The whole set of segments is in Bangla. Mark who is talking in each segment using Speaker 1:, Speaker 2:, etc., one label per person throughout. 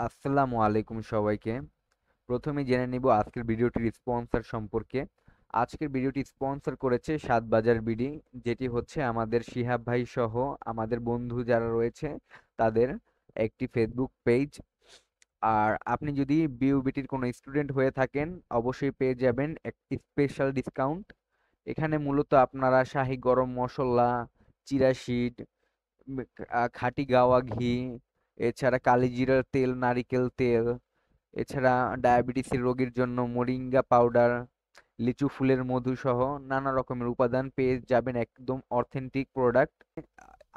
Speaker 1: আসসালামু আলাইকুম সবাইকে। প্রথমে জেনে নিব আজকের ভিডিওটির স্পন্সর সম্পর্কে। আজকের ভিডিওটি স্পন্সর করেছে সাতবাজার বিডি, যেটি হচ্ছে আমাদের শিহাব ভাই সহ আমাদের বন্ধু যারা রয়েছে তাদের একটি ফেসবুক পেজ। আর আপনি যদি বিউবিটির কোনো স্টুডেন্ট হয়ে থাকেন অবশ্যই পেয়ে যাবেন এক স্পেশাল ডিসকাউন্ট। এখানে মূলত আপনারা শাহি গরম মশলা, চিরা শিট, খাঁটি গাওয়া ঘি, এছাড়া কালিজিরার তেল, নারিকেল তেল, এছাড়া ডায়াবেটিসের রোগীর জন্য মোরিঙ্গা পাউডার, লিচু ফুলের মধু সহ নানা রকমের উপাদান পেয়ে যাবেন, একদম অথেন্টিক প্রোডাক্ট।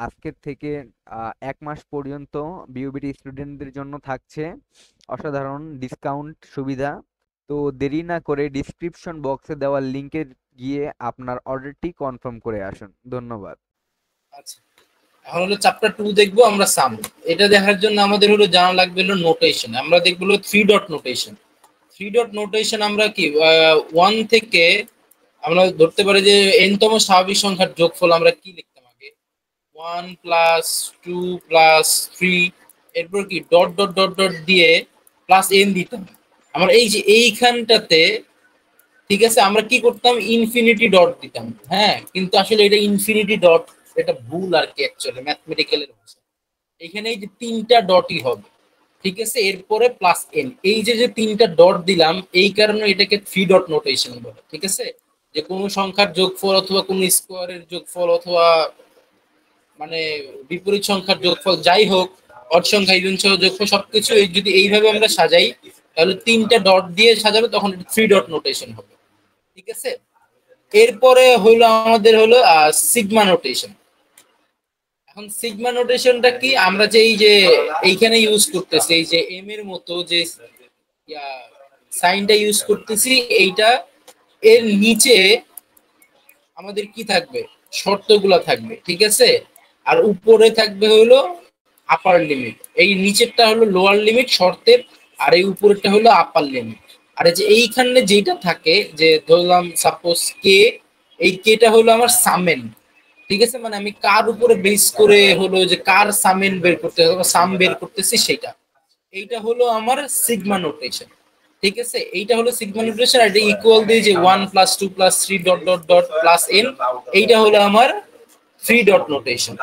Speaker 1: আজকের থেকে 1 মাস পর্যন্ত বিউবিটি স্টুডেন্টদের জন্য থাকছে অসাধারণ ডিসকাউন্ট সুবিধা। তো দেরি না করে ডিসক্রিপশন বক্সে দেওয়া লিংকে গিয়ে আপনার অর্ডারটি কনফার্ম করে আসুন। ধন্যবাদ।
Speaker 2: আচ্ছা, এখন হলো চ্যাপ্টার 2 দেখবো আমরা সাম। এটা দেখার জন্য আমাদের হলো জানা লাগবে হলো নোটেশন। আমরা দেখবো হলো 3 ডট নোটেশন। 3 ডট নোটেশন আমরা কি 1 থেকে আমরা ধরতে পারি যে n তম স্বাভাবিক সংখ্যার যোগফল আমরা কি লিখতাম আগে 1 প্লাস 2 প্লাস 3, এরপর কি ডট ডট ডট ডট দিয়ে প্লাস n দিতাম। আমরা এই যে এইখানটাতে ঠিক আছে আমরা কি করতাম ইনফিনিটি ডট দিতাম। হ্যাঁ, কিন্তু আসলে এটা ইনফিনিটি ডট এটা ভুল আর কি, অ্যাকচুয়ালি ম্যাথমেটিক্যালের ভাষা এখানে এই যে 3টা ডটই হবে। ঠিক আছে, এরপরে প্লাস এন, এই যে যে 3টা ডট দিলাম এই কারণে এটাকে 3 ডট নোটেশন বলে। ঠিক আছে, যে কোনো সংখ্যার যোগফল অথবা কোনো স্কোয়ারের যোগফল অথবা মানে বিপরীত সংখ্যার যোগফল যাই হোক, অড সংখ্যা ইভেন সংখ্যা যোগফল সবকিছু যদি এইভাবে আমরা সাজাই তাহলে 3টা ডট দিয়ে সাজাবে, তখন 3 ডট নোটেশন হবে। ঠিক আছে, এরপরে হলো আমাদের হলো সিগমা নোটেশন। এখন সিগমা নোটেশনটা কি, আমরা যে এই যে এইখানে ইউজ করতেছি এই যে এম এর মতো যে সাইনটা ইউজ করতেছি, এইটা এর নিচে আমাদের কি থাকবে শর্তগুলা থাকবে। ঠিক আছে, আর উপরে থাকবে হলো আপার লিমিট, এই নিচেরটা হলো লোয়ার লিমিট শর্তের, আর এই উপরেরটা হলো আপার লিমিট। আর এই যে এইখানে যেটা থাকে যে ধরলাম সাপোজ কে, এই কেটা হলো আমার সামেন। ঠিক আছে, মানে আমি কার উপরে বেস করে হলো যে কার সামেন বের করতে হবে সাম বের করতেছি সেটা, এইটা হলো আমার সিগমা নোটেশন। ঠিক আছে, এইটা হলো সিগমা নোটেশন। আর এটা ইকুয়াল দিয়ে যে 1 plus 2 plus 3 dot dot dot plus N, এইটা হলো আমার 3 ডট নোটেশন।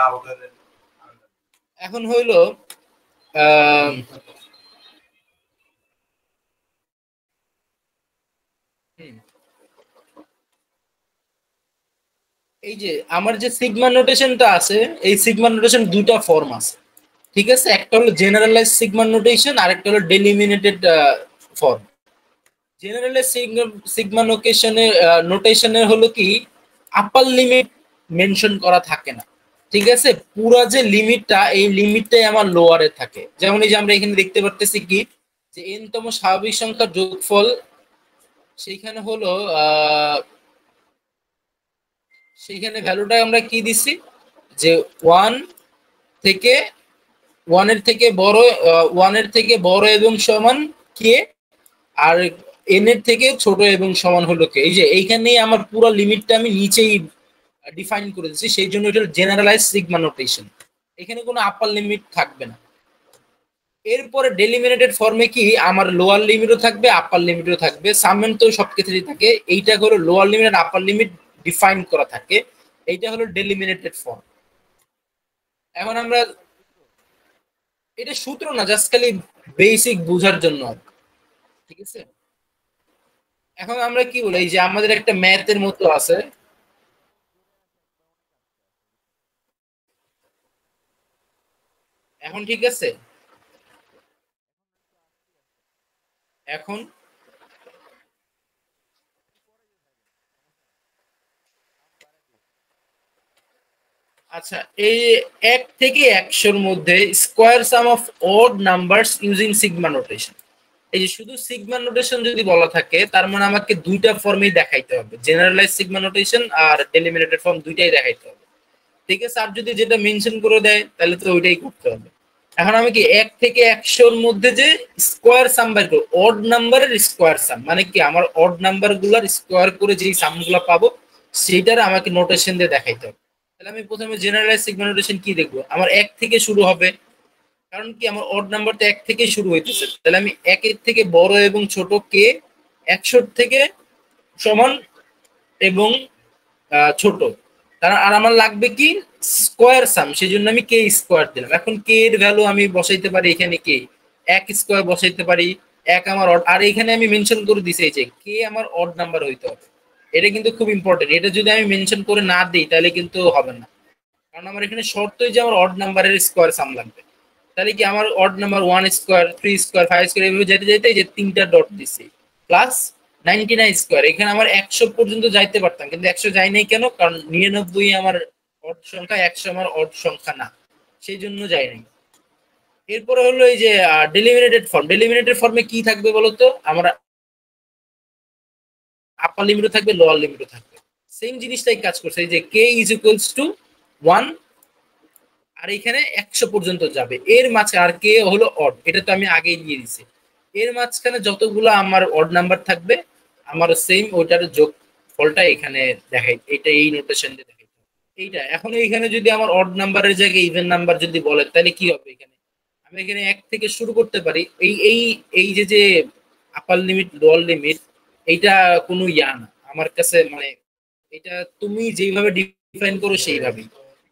Speaker 2: এখন হইলো আহ এই যে আমার যে সিগমা নোটেশনটা আছে, এই সিগমা নোটেশন দুইটা ফর্ম আছে। ঠিক আছে, একটা হলো জেনারেলাইজ সিগমা নোটেশন আর একটা হলো ডেলিমিনেটেড ফর্ম। জেনারেলাইজ সিগমা নোটেশনের হলো কি আপার লিমিট মেনশন করা থাকে না। ঠিক আছে, পুরো যে লিমিটটা এই লিমিটটাই আমার লোয়ারে থাকে। যেমন এই যে আমরা এখানে দেখতে পারতেছি কি যে n তম স্বাভাবিক সংখ্যার যোগফল, সেইখানে হলো সেইখানে ভ্যালুটা আমরা কি দিছি যে 1 থেকে 1 এর থেকে বড় 1 এর থেকে বড় এবং সমান কে, আর এন এর থেকে ছোট এবং সমান হলো কে। এই যে এইখানেই আমার পুরো লিমিটটা আমি নিচেই ডিফাইন করে দিচ্ছি, সেই জন্য এটা জেনারেলাইজ সিগমা নোটেশন, এখানে কোনো আপার লিমিট থাকবে না। এরপরে ডেলিমিনেটেড ফর্মে কি আমার লোয়ার লিমিটও থাকবে আপার লিমিটও থাকবে, সামেন তো সব ক্ষেত্রেই থাকে, এইটা হলো লোয়ার লিমিট আর আপার লিমিট ডিফাইন করা থাকে, এইটা হলো ডেলিমিনেটেড ফর্ম। এখন আমরা এটা সূত্র না, জাস্ট খালি বেসিক বোঝার জন্য। ঠিক আছে, এখন আমরা কি বলি এই যে আমাদের একটা ম্যাথের মতো আছে। এখন ঠিক আছে, এখন আচ্ছা, এই 1 থেকে 100-র মধ্যে square some of odd numbers using sigma notation. এই যে শুধু সিগমা নোটেশন যদি বলা থাকে তার মানে আমাকে দুইটা ফর্মই দেখাইতে হবে, জেনারেলাইজ সিগমা নোটেশন আর ডেলিমিনেটেড ফর্ম দুইটাই দেখাইতে হবে। ঠিক আছে, আর যদি যেটা মেনশন করে দেয় তাহলে তো ওইটাই করতে হবে। এখন আমি কি 1 থেকে 100-র মধ্যে যে স্কোয়ার সাম বের করব, অড নাম্বারের স্কোয়ার সাম, মানে কি আমার অড নাম্বার গুলার স্কোয়ার করে যেই সামগুলা পাবো সেইটার আমাকে নোটেশন দিয়ে দেখাইতে হবে। তাহলে আমি প্রথমে জেনারেলাইজ সিগমা নোটেশন কি দেখবো, আমার 1 থেকে শুরু হবে, কারণ কি আমার অড নাম্বার তো 1 থেকে শুরু হইতেছে, তাহলে আমি 1 এর থেকে বড় এবং ছোট কে 100 থেকে সমান এবং ছোট, কারণ আর আমার লাগবে কি স্কোয়ার সাম, সেই জন্য আমি কে স্কোয়ার দিলাম। এখন কে এর ভ্যালু আমি বসাইতে পারি এখানে, কে 1 স্কোয়ার বসাইতে পারি, 1 আমার অড, আর এখানে আমি মেনশন করে দিছি যে কে আমার অড নাম্বার হইতে হবে। এটা কিন্তু খুব ইম্পর্টেন্ট, এটা যদি আমি মেনশন করে না দিই তাহলে কিন্তু হবে না, কারণ আমার এখানে শর্তই যে আমার অড নাম্বারের স্কোয়ার সাম লাগবে। তাহলে কি আমার odd number 1 square, 3 square, 5 square এভাবে যেতে যেতে যে 3টা ডট দিছি প্লাস 99 স্কোয়ার, এখানে আমার 100 পর্যন্ত যাইতে পারতাম, কিন্তু 100 যাই নাই কেন, কারণ 99 আমার অড সংখ্যা, 100 আমার অড সংখ্যা না, সেই জন্য যাই নাই। এরপরে হলো এই যে ডেলিমিনেটেড ফর্ম, ডেলিমিনেটেড ফর্মে কি থাকবে বলতো, আমরা আপার লিমিটও থাকবে, লোয়ার লিমিটও থাকবে, সেম জিনিসটাই কাজ করছে, এই যে কে ইজ ইকুয়ালস টু 1 আর এখানে 100 পর্যন্ত যাবে, এর মাঝে আর কে হলো অড, এটা তো আমি আগেই দিয়ে দিছি, এর মাঝখানে যতগুলো আমার অড নাম্বার থাকবে আমার সেম ওইটার যোগ ফলটা এখানে দেখাই, এটা এই নোটেশন দিয়ে দেখাই এইটা। এখন এইখানে যদি আমার অড নাম্বারের জায়গায় ইভেন নাম্বার যদি বলে তাহলে কি হবে, এখানে আমি এখানে 1 থেকে শুরু করতে পারি, এই এই এই যে যে আপার লিমিট লোয়ার লিমিট, এইটা কোনো ইয়া না আমার কাছে, মানে এটা তুমি যেইভাবে ডিফাইন করো সেইভাবেই।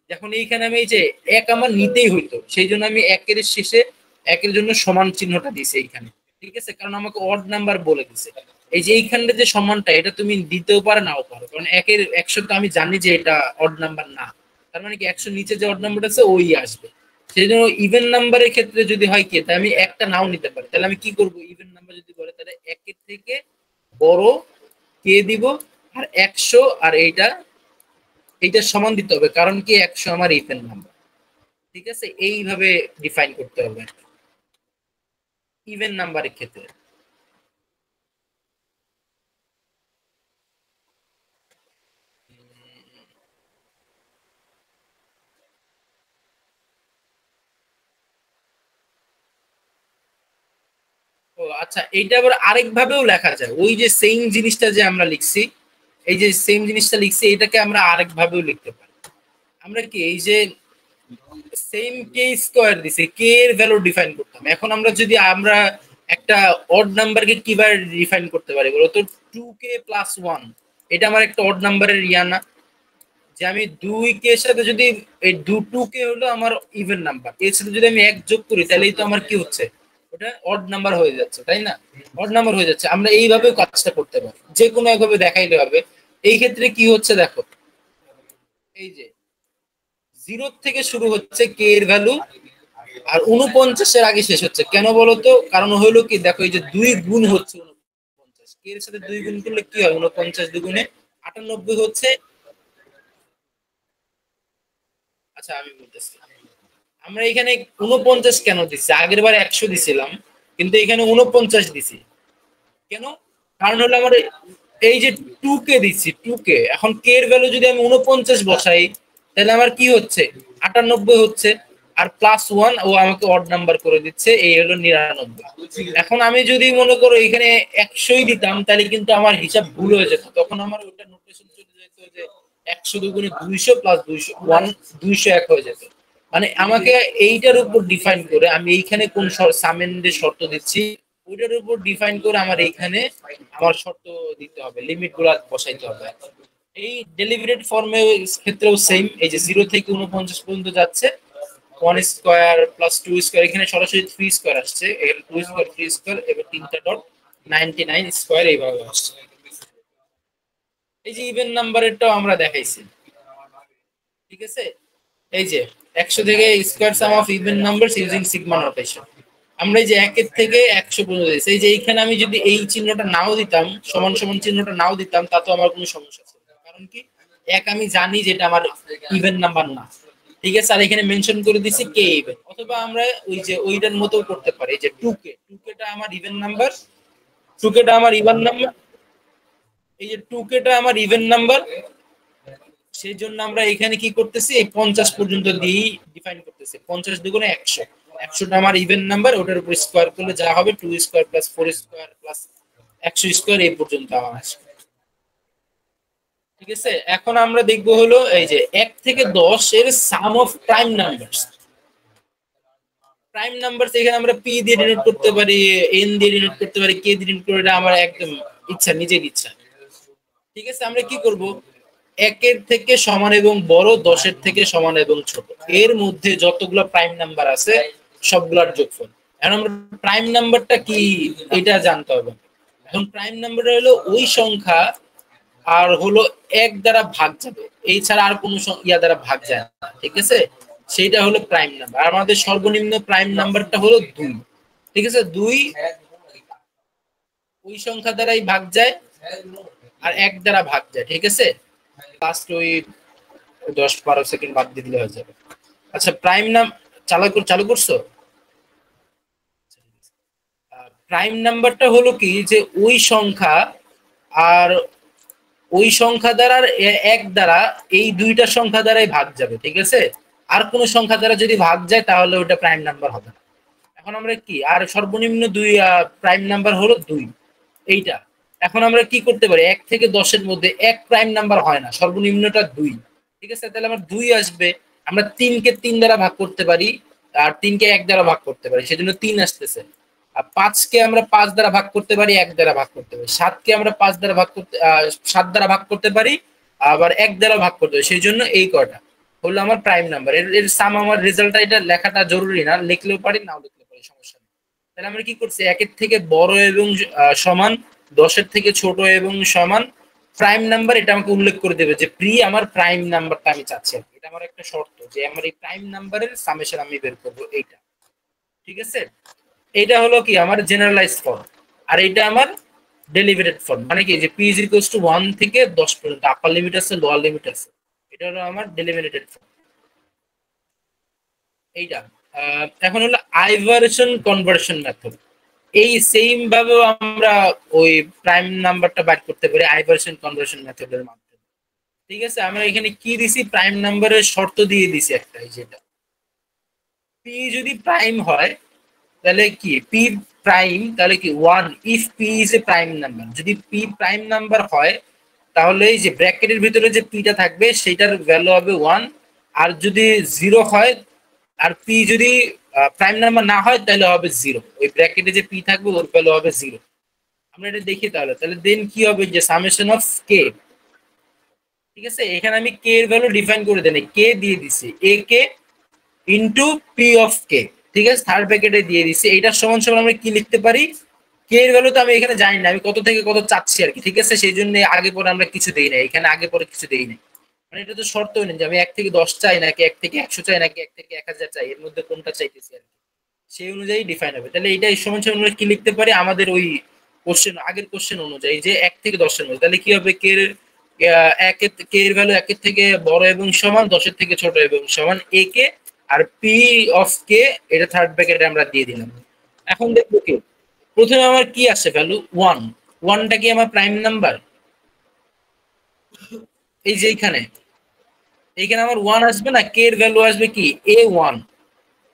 Speaker 2: এখন এইখানে আমি এই যে 1 আমার নিতেই হইতো, সেই জন্য আমি 1 এর শেষে 1 এর জন্য সমান চিহ্নটা দিছি এইখানে, ঠিক আছে, কারণ আমাকে অড নাম্বার বলে দিছে। এই যে এইখানটা যে সমানটা, এটা তুমি দিতেও পারো নাও পারো, কারণ 1 এর 100 তো আমি জানি যে এটা অড নাম্বার না, তার মানে কি 100 নিচে যে অড নাম্বার আছে ওই আসবে। সেই জন্য ইভেন নাম্বারের ক্ষেত্রে যদি হয় কি, তাহলে আমি একটা নাও নিতে পারি, তাহলে আমি কি করব, ইভেন নাম্বার যদি বলে তাহলে 1 এর থেকে বড় কে দিব, আর 100 আর এইটা সমান দিতে হবে, কারণ কি 100 আমার ইভেন নাম্বার, ঠিক আছে, এইভাবে ডিফাইন করতে হবে ইভেন নাম্বারের ক্ষেত্রে। ও আচ্ছা, এইটা আবার আরেক ভাবেও লেখা যায়, ওই যে সেম জিনিসটা যে আমরা লিখছি, এই যে সেম জিনিসটা লিখছি এটাকে আমরা আরেক ভাবেও লিখতে পারি। আমরা কি এই যে সেম কে স্কোয়ার দিছি, কে এর ভ্যালু ডিফাইন করতাম, এখন আমরা যদি আমরা একটা অড নাম্বারকে কিভাবে ডিফাইন করতে পারি বলো তো, 2k প্লাস 1, এটা আমার একটা অড নাম্বারের ইয়া না, যে আমি 2k এর সাথে যদি এই 2k হলো আমার ইভেন নাম্বার, এর সাথে যদি আমি 1 যোগ করি তাহলেই তো আমার কি হচ্ছে, ওটা অড নাম্বার হয়ে যাচ্ছে, তাই না, অড নাম্বার হয়ে যাচ্ছে। আমরা এইভাবেও কাজটা করতে পারি, যে কোনো একভাবে দেখাইলে হবে। এই ক্ষেত্রে কি হচ্ছে দেখো, এই যে 0 থেকে শুরু হচ্ছে কে এর ভ্যালু, আর 49 এর আগে শেষ হচ্ছে, কেন বলতো, কারণ হলো কি দেখো, এই যে 2 গুণ হচ্ছে 49, কে এর সাথে 2 গুণ করলে কি হয়, 49 দুগুণে 98 হচ্ছে। আচ্ছা আমি বলতেছি, আমরা এখানে 49 কেন দিচ্ছি, আগের বার 100 দিছিলাম কিন্তু এখানে 49 দিছি কেন, কারণ হলো আমার এই যে 2k দিচ্ছি, 2k, এখন k এর ভ্যালু যদি আমি 49 বসাই তাহলে আমার কি হচ্ছে 98 হচ্ছে, আর প্লাস 1 ও আমাকে অড নাম্বার করে দিচ্ছে, এই হলো 99। এখন আমি যদি মনে করো এখানে 100ই দিতাম তাহলে কিন্তু আমার হিসাব ভুল হয়ে যেত, তখন আমার ওটা নোটেশন চলে যেত যে 100 দুগুণে 200 প্লাস 200 201 হয়ে যেত। মানে আমাকে এইটার উপর ডিফাইন করে আমি এইখানে কোন সামেন্ডের শর্ত দিচ্ছি ওইটার উপর ডিফাইন করে আমার এইখানে আমার শর্ত দিতে হবে, লিমিট গুলা বসাইতে হবে। এই ডেলিভারেট ফর্মে ক্ষেত্রেও সেম, এই যে 0 থেকে 49 পর্যন্ত যাচ্ছে, 1 স্কয়ার প্লাস 2 স্কয়ার, এখানে সরাসরি 3 স্কয়ার আসছে, এখানে 2 স্কয়ার 3 স্কয়ার, এবার 3টা ডট 99 স্কয়ার এইভাবে আসছে। এই যে ইভেন নাম্বারেরটাও আমরা দেখাইছি, ঠিক আছে, এই যে 100 থেকে square some of even numbers using sigma notation, আমরা এই যে 1 এর থেকে 100 পর্যন্ত দিয়েছি, এই যে এইখানে আমি যদি এই চিহ্নটা নাও দিতাম, সমান সমান চিহ্নটা নাও দিতাম, তাতেও আমার কোনো সমস্যা ছিল না, কারণ কি এক আমি জানি যেটা আমার ইভেন নাম্বার না, ঠিক আছে, আর এখানে মেনশন করে দিছি কে ইভেন, অথবা আমরা ওই যে ওইটার মতো করতে পারি, যে 2k টা আমার ইভেন নাম্বার, 2k টা আমার ইভেন নাম্বার, এই যে 2k টা আমার ইভেন নাম্বার, সেই জন্য আমরা এখানে কি করতেছি, এই 50 পর্যন্ত দিয়ে ডিফাইন করতেছি, 50 দুগুণে 100, 100টা আমার ইভেন নাম্বার, ওটার উপর স্কয়ার করলে যা হবে 2 square plus 4 square plus 100 square এই পর্যন্ত আমার আসবে, ঠিক আছে। এখন আমরা দেখবো হলো এই যে 1 থেকে 10 এর sum of prime numbers, prime number এখানে আমরা পি দিয়ে ডিনোট করতে পারি, এন দিয়ে ডিনোট করতে পারি, কে দিয়ে ডিনোট করে, এটা আমার একদম ইচ্ছা, নিজের ইচ্ছা। ঠিক আছে, আমরা কি করব, একের থেকে সমান এবং বড়, 10-এর থেকে সমান এবং ছোট, এর মধ্যে যতগুলো প্রাইম নাম্বার আছে সবগুলোর যোগফল। এখন আমরা প্রাইম নাম্বারটা কি এটা জানতে হবে। এখন প্রাইম নাম্বার হলো ওই সংখ্যা আর হলো এক দ্বারা ভাগ যাবে, এই ছাড়া আর কোনো ইয়া দ্বারা ভাগ যায় না, ঠিক আছে, সেইটা হলো প্রাইম নাম্বার। আর আমাদের সর্বনিম্ন প্রাইম নাম্বারটা হলো 2, ঠিক আছে, 2 ওই সংখ্যা দ্বারাই ভাগ যায় আর এক দ্বারা ভাগ যায়, ঠিক আছে। লাস্ট ওই 10-12 সেকেন্ড বাদ দিয়ে দিলে হয়ে যাবে। আচ্ছা, প্রাইম নাম চালু করছো? প্রাইম নাম্বারটা হলো কি, যে ওই সংখ্যা আর ওই সংখ্যা দ্বারা এক দ্বারা এই দুইটা সংখ্যা দ্বারাই ভাগ যাবে, ঠিক আছে। আর কোন সংখ্যা দ্বারা যদি ভাগ যায় তাহলে ওটা প্রাইম নাম্বার হবে না। এখন আমরা কি, আর সর্বনিম্ন দুই প্রাইম নাম্বার হলো 2 এইটা। এখন আমরা কি করতে পারি, 1 থেকে 10-এর মধ্যে এক প্রাইম নাম্বার হয় না, সর্বনিম্নটা 2, ঠিক আছে। তাহলে আমার 2 আসবে। আমরা 3 কে 3 দ্বারা ভাগ করতে পারি আর 3 কে 1 দ্বারা ভাগ করতে পারি, সেজন্য 3 আসতেছে। আর 5 কে আমরা 5 দ্বারা ভাগ করতে পারি, 1 দ্বারা ভাগ করতে পারি। 7 কে আমরা 5 দ্বারা ভাগ করতে 7 দ্বারা ভাগ করতে পারি, আবার 1 দ্বারা ভাগ করতে পারি, সেই জন্য এই কয়টা হলো আমার প্রাইম নাম্বার। এর সাম আমার রেজাল্টটা, এটা লেখাটা জরুরি না, লিখলেও পারি নাও লিখলেও পারি, সমস্যা নেই। তাহলে আমরা কি করছি, 1-এর থেকে বড় এবং সমান, 10-এর থেকে ছোট এবং সমান প্রাইম নাম্বার, এটা আমাকে উল্লেখ করে দেবে যে আমার প্রাইম নাম্বারটা আমি চাচ্ছি। এটা আমার একটা শর্ত যে আমার এই প্রাইম নাম্বারের সামেশন আমি বের করব, এইটা, ঠিক আছে। এটা হলো কি আমার জেনারেলাইজ ফর্ম, আর এটা আমার ডেলিভেটেড ফর্ম। মানে কি, যে পি ইজ ইকুয়ালস টু 1 থেকে 10 পর্যন্ত আপার লিমিট আছে, লোয়ার লিমিট আছে, এটা হলো আমার ডেলিভেটেড ফর্ম, এইটা। এখন হলো আইভারেশন কনভার্সন মেথড। এই সেম ভাবে আমরা ওই প্রাইম নাম্বারটা বাইর করতে পারি আইভারেশন কনভার্সন মেথডের মাধ্যমে, ঠিক আছে। আমরা এখানে কি দিছি, প্রাইম নাম্বারের শর্ত দিয়ে দিছি একটা, যেটা পি যদি প্রাইম হয় তাহলে কি, পি প্রাইম তাহলে কি 1 if P is a prime number. যদি পি প্রাইম নাম্বার হয় তাহলে এই যে ব্র্যাকেটের ভিতরে যে পিটা থাকবে সেটার ভ্যালু হবে 1। আর যদি 0 হয় আর পি যদি প্রাইম নাম্বার না হয় তাহলে হবে 0, ওই ব্র্যাকেটে যে পি থাকবে ওর ভ্যালু হবে 0। আমরা এটা দেখি তাহলে দেন কি হবে, যে সামেশন অফ কে, ঠিক আছে। এখানে আমি কে এর ভ্যালু ডিফাইন করে দেন, কে দিয়ে দিছি এ কে ইনটু পি অফ কে, ঠিক আছে, থার্ড ব্র্যাকেটে দিয়ে দিছি। এইটার সমান সমান আমরা কি লিখতে পারি, কে এর ভ্যালু তো আমি এখানে জানি না, আমি কত থেকে কত চাচ্ছি আর কি, ঠিক আছে, সেই জন্য আগে পরে আমরা কিছু দেই না, এখানে আগে পরে কিছু দেই না। মানে এটা তো শর্ত নেই যে আমি 1 থেকে 10 চাই নাকি 1 থেকে 100 চাই নাকি 1 থেকে 1000 চাই, এর মধ্যে কোনটা চাইতেছি আর কি, সেই অনুযায়ী ডিফাইন হবে। তাহলে এইটা সমান সমান আমরা কি লিখতে পারি, আমাদের ওই কোশ্চেন, আগের কোশ্চেন অনুযায়ী, যে 1 থেকে 10-এর মধ্যে, তাহলে কি হবে, কে এর কে এর ভ্যালু 1-এর থেকে বড় এবং সমান, 10-এর থেকে ছোট এবং সমান এ কে, আর পি অফ কে এটা থার্ড ব্র্যাকেটে আমরা দিয়ে দিলাম। এখন দেখবো কি, প্রথমে আমার কি আসে ভ্যালু 1, 1টা কি আমার প্রাইম নাম্বার, এই যে এইখানে এইখানে আমার 1 আসবে না, কে এর ভ্যালু আসবে কি a1,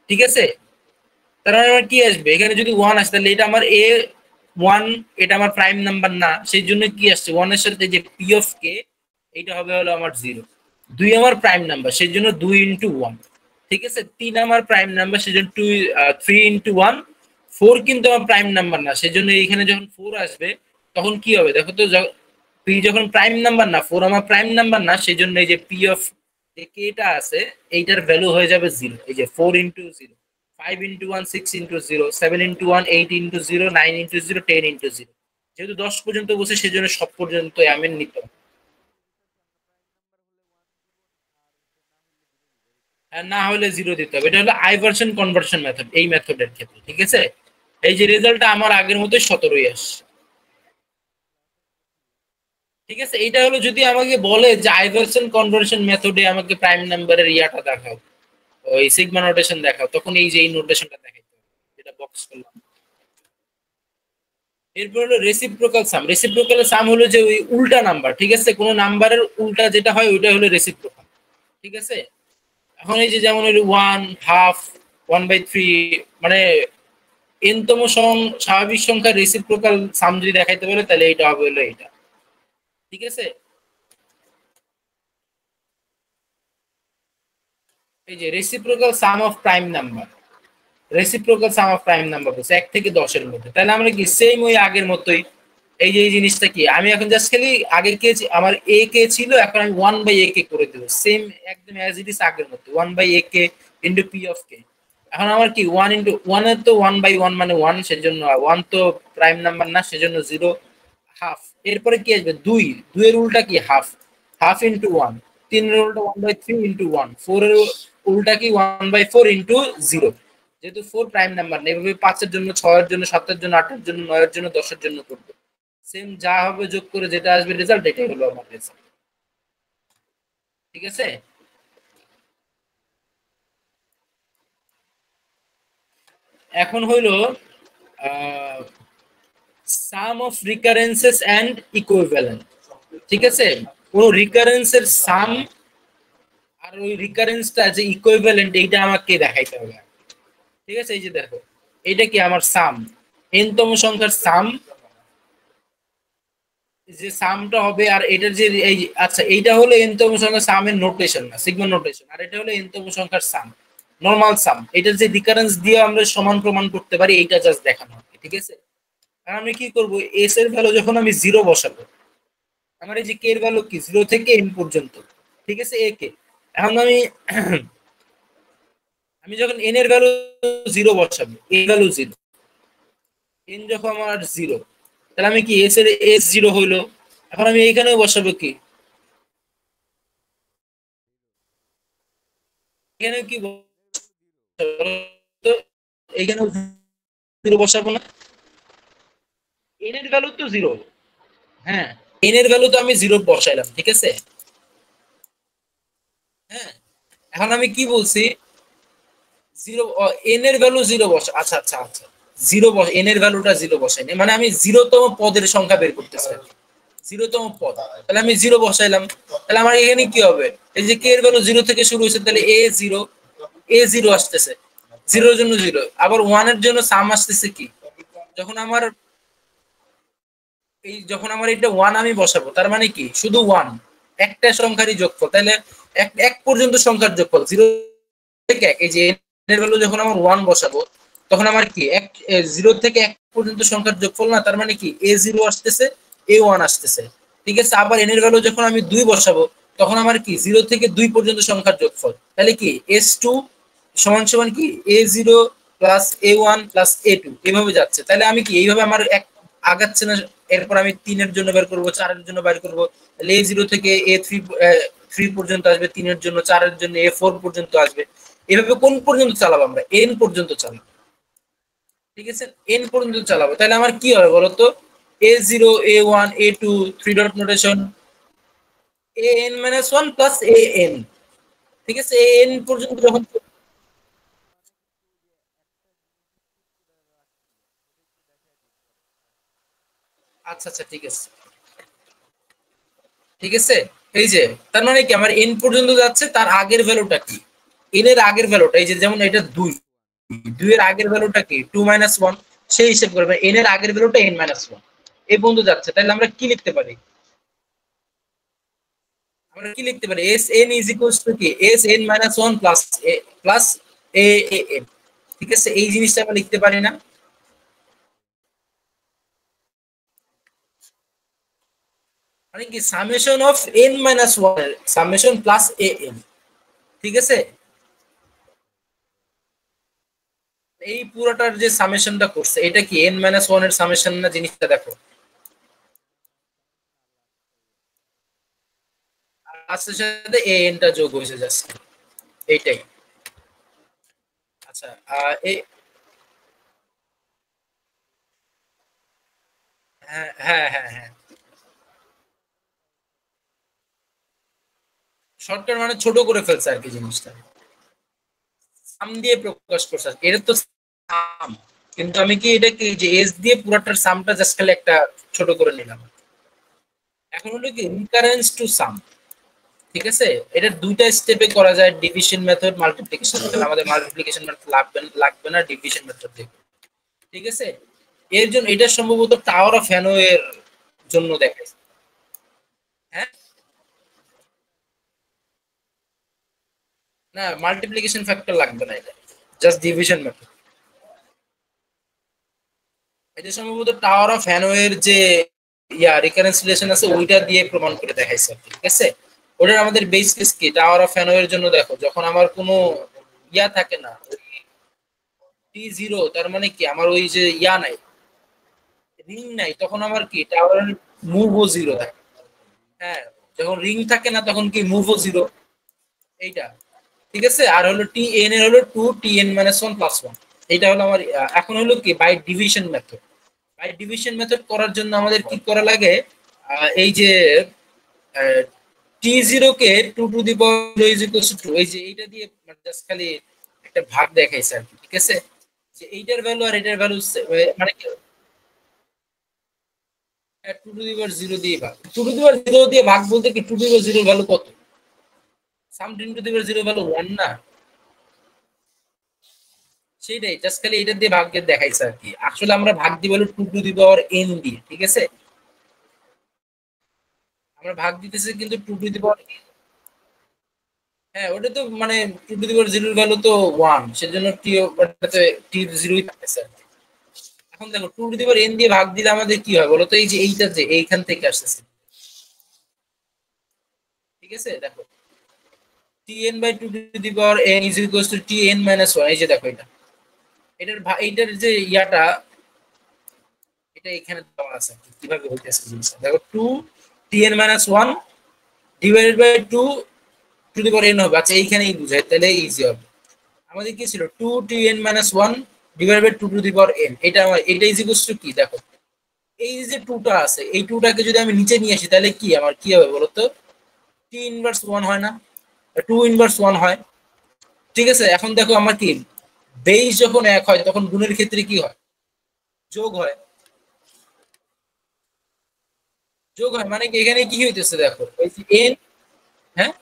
Speaker 2: ঠিক আছে। তার মানে আমার কি আসবে, এখানে যদি 1 আসে তাহলে এটা আমার a1, এটা আমার প্রাইম নাম্বার না, সেই জন্য কি আসছে 1 এর সাথে যে পি অফ কে এইটা হবে হলো আমার 0। 2 আমার প্রাইম নাম্বার, সেই জন্য 2 ইনটু 1, ঠিক আছে। 3 আমার প্রাইম নাম্বার, সেই জন্য 3 ইনটু 1। 4 কিন্তু আমার প্রাইম নাম্বার না, সেই জন্য এইখানে যখন 4 আসবে তখন কি হবে দেখো তো, পি যখন প্রাইম নাম্বার না, 4 আমার প্রাইম নাম্বার না, সেই জন্য এই যে পি অফ যে কেটা আছে এইটার ভ্যালু হয়ে যাবে 0। এই যে 4 into 0, 5 into 1 6 into 0, 7 into 1 8 into 0, 9 into 0 10 into 0। যেহেতু 10 পর্যন্ত বসে সেজন্য সব পর্যন্ত আমি নিতে হবে, আর না হলে 0 দিতে হবে। এটা হলো আইভারশন কনভার্সন মেথড, এই মেথডের ক্ষেত্রে, ঠিক আছে। এই যে রেজাল্টটা আমার আগের মতোই 17ই আসছে, ঠিক আছে। এইটা হলো যদি আমাকে বলে যে আইভারশন কনভার্সন মেথডে আমাকে প্রাইম নাম্বারের ইয়াটা দেখাও, ওই সিগমা নোটেশন দেখাও, তখন এই যে এই নোটেশনটা দেখাইতে হবে, যেটা বক্স করলাম। এরপর হলো রেসিপ্রোকাল সাম। রেসিপ্রোকাল সাম হলো যে ওই উল্টা নাম্বার, ঠিক আছে, কোন নাম্বারের উল্টা যেটা হয় ওইটা হলো রেসিপ্রোকাল, ঠিক আছে। এখন এই যে যেমন হলো 1 হাফ 1/3, মানে এনতম স্বাভাবিক সংখ্যার রেসিপ্রোকাল সাম যদি দেখাইতে বলে তাহলে এটা হবে হলো এটা, ঠিক আছে। এই যে reciprocal some of prime number, reciprocal some of prime number বলছে 1 থেকে 10 এর মধ্যে। তাহলে আমরা কি সেম ওই আগের মতোই এই যে এই জিনিসটা কি আমি এখন জাস্ট খালি আগে কে আমার a কে ছিল, এখন আমি 1/a কে করে দেব সেম একদম অ্যাজ ইট ইজ আগের মতো 1/a K into p of k। এখন আমার কি 1 ইনটু 1 এর তো 1/1 মানে 1, সেজন্য 1 তো প্রাইম নাম্বার না, সেজন্য 0 হাফ। এরপরে কি আসবে 2, 2 এর উল্টা কি হাফ, হাফ ইনটু 1, 3 এর উল্টা 1/3 ইনটু 1, 4 এর উল্টা কি 1/4 ইনটু 0। যেহেতু 4 প্রাইম নাম্বার না, এভাবে 5 এর জন্য, 6 এর জন্য, 7 এর জন্য, 8 এর জন্য, 9 এর জন্য, 10 এর জন্য করব। সেম যা হবে যোগ করে যেটা আসবে রেজাল্ট, এটাই হলো আমার রেজাল্ট। ঠিক আছে? এখন হইলো সাম অফ রিকারেন্সেস এন্ড ইকুইভ্যালেন্ট। ঠিক আছে? কোন রিকারেন্সের সাম আর ওই রিকারেন্সটা যে ইকুইভ্যালেন্ট এইটা আমাকে দেখাইতে হবে। ঠিক আছে? এই যে দেখো এটা কি আমার সাম, n তম সংখ্যার সাম, যে সামটা হবে আর এটার যে এই আচ্ছা এইটা হলো n তম সংখ্যার সামের নোটেশন না, সিগমা নোটেশন, আর এটা হলো n তম সংখ্যার সাম, নরমাল সাম। এটার যে রিকারেন্স দিয়ে আমরা সমান প্রমাণ করতে পারি এইটা জাস্ট দেখানো হবে। ঠিক আছে? আর আমি কি করব, s এর ভ্যালু যখন আমি 0 বসাবো, আমার এই যে k এর ভ্যালু কি 0 থেকে n পর্যন্ত, ঠিক আছে a কে, এখন আমি আমি যখন n এর ভ্যালু 0 বসাবো, a ভ্যালু 0, n যখন আমার 0, তাহলে আমি কি s এর s 0 হইলো। এখন আমি এইখানেও বসাবো কি, এখানে কি বসাবো, এইখানেও 0 বসাবো না, n এর ভ্যালু তো 0। হ্যাঁ, n এর ভ্যালু তো আমি 0 বসাইলাম। ঠিক আছে? হ্যাঁ, এখন আমি কি বলছি, 0 n এর ভ্যালু 0 বসা, আচ্ছা আচ্ছা আচ্ছা 0 n এর ভ্যালুটা 0 বসাইনি, মানে আমি 0 তম পদের সংখ্যা বের করতেছি, 0 তম পদ। তাহলে আমি 0 বসাইলাম, তাহলে আমার এখানে কি হবে, এই যে k এর ভ্যালু 0 থেকে শুরু হয়েছে, তাহলে a0 আসতেছে, 0 এর জন্য 0, আবার 1 এর জন্য সাম আসতেছে কি, যখন আমার যখন আমার এটা 1 আমি বসাবো, তার মানে কি শুধু 1 একটা সংখ্যারই যোগফল, তাহলে এক পর্যন্ত সংখ্যার যোগফল 0 থেকে 1, এই যে n এর ভ্যালু যখন আমার 1 বসাবো, তখন আমার কি 0 থেকে 1 পর্যন্ত সংখ্যার যোগফল না, তার মানে কি a0 আসতেছে, a1 আসতেছে। ঠিক আছে? আবার n এর ভ্যালু যখন আমি 2 বসাবো, তখন আমার কি 0 থেকে 2 পর্যন্ত সংখ্যার যোগফল, তাহলে কি s2 সমান সমান কি a0 plus a1 plus a2 এভাবে যাচ্ছে। তাহলে আমি কি এইভাবে আমার এক আগাচ্ছে না, এরপর আমি 3 এর জন্য বের করব, 4 এর জন্য বের করব, তাহলে a0 থেকে a3 3 পর্যন্ত আসবে, 3 এর জন্য, 4 এর জন্য a4 পর্যন্ত আসবে। এভাবে কোন পর্যন্ত চালাবো, আমরা n পর্যন্ত চালাবো। ঠিক আছে? n পর্যন্ত চালাবো, তাহলে আমার কি হবে বলতো, a0 a1 a2 three dot notation an-1 plus an। ঠিক আছে? an পর্যন্ত যখন, আচ্ছা আচ্ছা ঠিক আছে ঠিক আছে, এই যে তার মানে কি আমার n পর্যন্ত যাচ্ছে, তার আগের ভ্যালুটা কি, n এর আগের ভ্যালুটা, এই যে যেমন এটা 2, 2 এর আগের ভ্যালুটা কি 2 - 1, সেই হিসাব করবে n এর আগের ভ্যালুটা n-1 এই পর্যন্ত যাচ্ছে। তাহলে আমরা কি লিখতে পারি, আমরা কি লিখতে পারি, sn ইজ ইকুয়ালস টু কি sn-1 প্লাস প্লাস an। ঠিক আছে? এই জিনিসটা আমরা লিখতে পারি না, মানে কি summation of n-1 summation plus an। ঠিক আছে? এই পুরোটার যে সামেশনটা করছে, এটা কি n-1 এর সামেশন না, জিনিসটা দেখো, আস্তে সাথে an টা যোগ হয়েছে জাস্ট, এইটাই। আচ্ছা এই হ্যাঁ হ্যাঁ হ্যাঁ হ্যাঁ, শর্টকাট মানে ছোট করে ফেলছে আর কি জিনিসটা, সাম দিয়ে প্রকাশ করছে আর কি। এটা তো সাম, কিন্তু আমি কি এটা কি যে এস দিয়ে পুরোটার সামটা জাস্ট খালি একটা ছোট করে নিলাম। এখন হলো কি রিকারেন্স টু সাম। ঠিক আছে? এটা দুইটা স্টেপে করা যায়, ডিভিশন মেথড, মাল্টিপ্লিকেশন মেথড। আমাদের মাল্টিপ্লিকেশন মেথড লাগবে না, ডিভিশন মেথড দেখবে। ঠিক আছে? এর জন্য এটা সম্ভবত টাওয়ার অফ হ্যানো এর জন্য দেখাইছে। হ্যাঁ, না মাল্টিপ্লিকেশন ফ্যাক্টর লাগবে না, এটা জাস্ট ডিভিশন মেথড। এটা সম্ভবত টাওয়ার অফ হ্যানোয়ের যে রিকারেন্স রিলেশন আছে ওইটা দিয়ে প্রমাণ করে দেখাইছে, ঠিক আছে। ওটার আমাদের বেস কেস কি, টাওয়ার অফ হ্যানোয়ের জন্য দেখো যখন আমার কোনো থাকে না, T0, তার মানে কি আমার ওই যে নাই, রিং নাই, তখন আমার কি টাওয়ারের মুভও জিরো থাকে। হ্যাঁ, যখন রিং থাকে না তখন কি মুভও জিরো, এইটা, ঠিক আছে। আর হলো Tn এর হলো 2 Tn - 1 + 1, এটা হলো আমার। এখন হলো কি by division method, by division method করার জন্য আমাদের কি করা লাগে, এই যে T0 কে 2 to the power 0 is equal to 2, এই যে এইটা দিয়ে জাস্ট খালি একটা ভাগ দেখাইছে আর কি, ঠিক আছে। যে এইটার ভ্যালু আর এটার ভ্যালু মানে 2 টু দি পাওয়ার 0 দিয়ে ভাগ, 2 টু দি পাওয়ার 0 দিয়ে ভাগ বলতে কি 2 টু দি পাওয়ার 0 ভ্যালু কত, সাম 10 টু দি পাওয়ার 0 ভ্যালু 1 না, সেটাই জাস্ট খালি এটা দিয়ে ভাগ দিয়ে দেখাইছে আর কি। আসলে আমরা ভাগ দিব হলো 2 টু দি পাওয়ার n দিয়ে, ঠিক আছে। আমরা ভাগ দিতেছি কিন্তু 2 টু দি পাওয়ার, হ্যাঁ ওটা তো মানে 2 টু দি পাওয়ার 0 এর ভ্যালু তো 1, সেজন্য টি ওটাতে টি 0ই থাকতেছে আর কি। এখন দেখো 2 টু দি পাওয়ার n দিয়ে ভাগ দিলে আমাদের কি হয় বলো তো, এই যে এইটা যে এইখান থেকে আসছে, ঠিক আছে। দেখো Tn by 2 to the power n is equals to Tn - 1, এই যে দেখো এটা, এইটার যে এটা এখানে দেওয়া আছে কিভাবে হইতেছে জিনিসটা, দেখো 2 Tn - 1 divided by 2 to the power n হবে। আচ্ছা এইখানেই বুঝাই তাহলে ইজি হবে। আমাদের কি ছিল 2 Tn - 1 divided by 2 to the power n, এটা আমার এটা ইজ ইকুয়ালস টু কি, দেখো এই যে 2টা আছে এই 2টাকে যদি আমি নিচে নিয়ে আসি তাহলে কি আমার কি হবে বলো তো, t ইনভার্স 1 হয় না, 2 ইনভার্স 1 হয়, ঠিক আছে। এখন দেখো আমার কি বেস যখন এক হয় তখন গুণের ক্ষেত্রে কি হয়, যোগ হয়, যোগ হয় মানে কি এখানে কি হইতেছে দেখো এই যে n, হ্যাঁ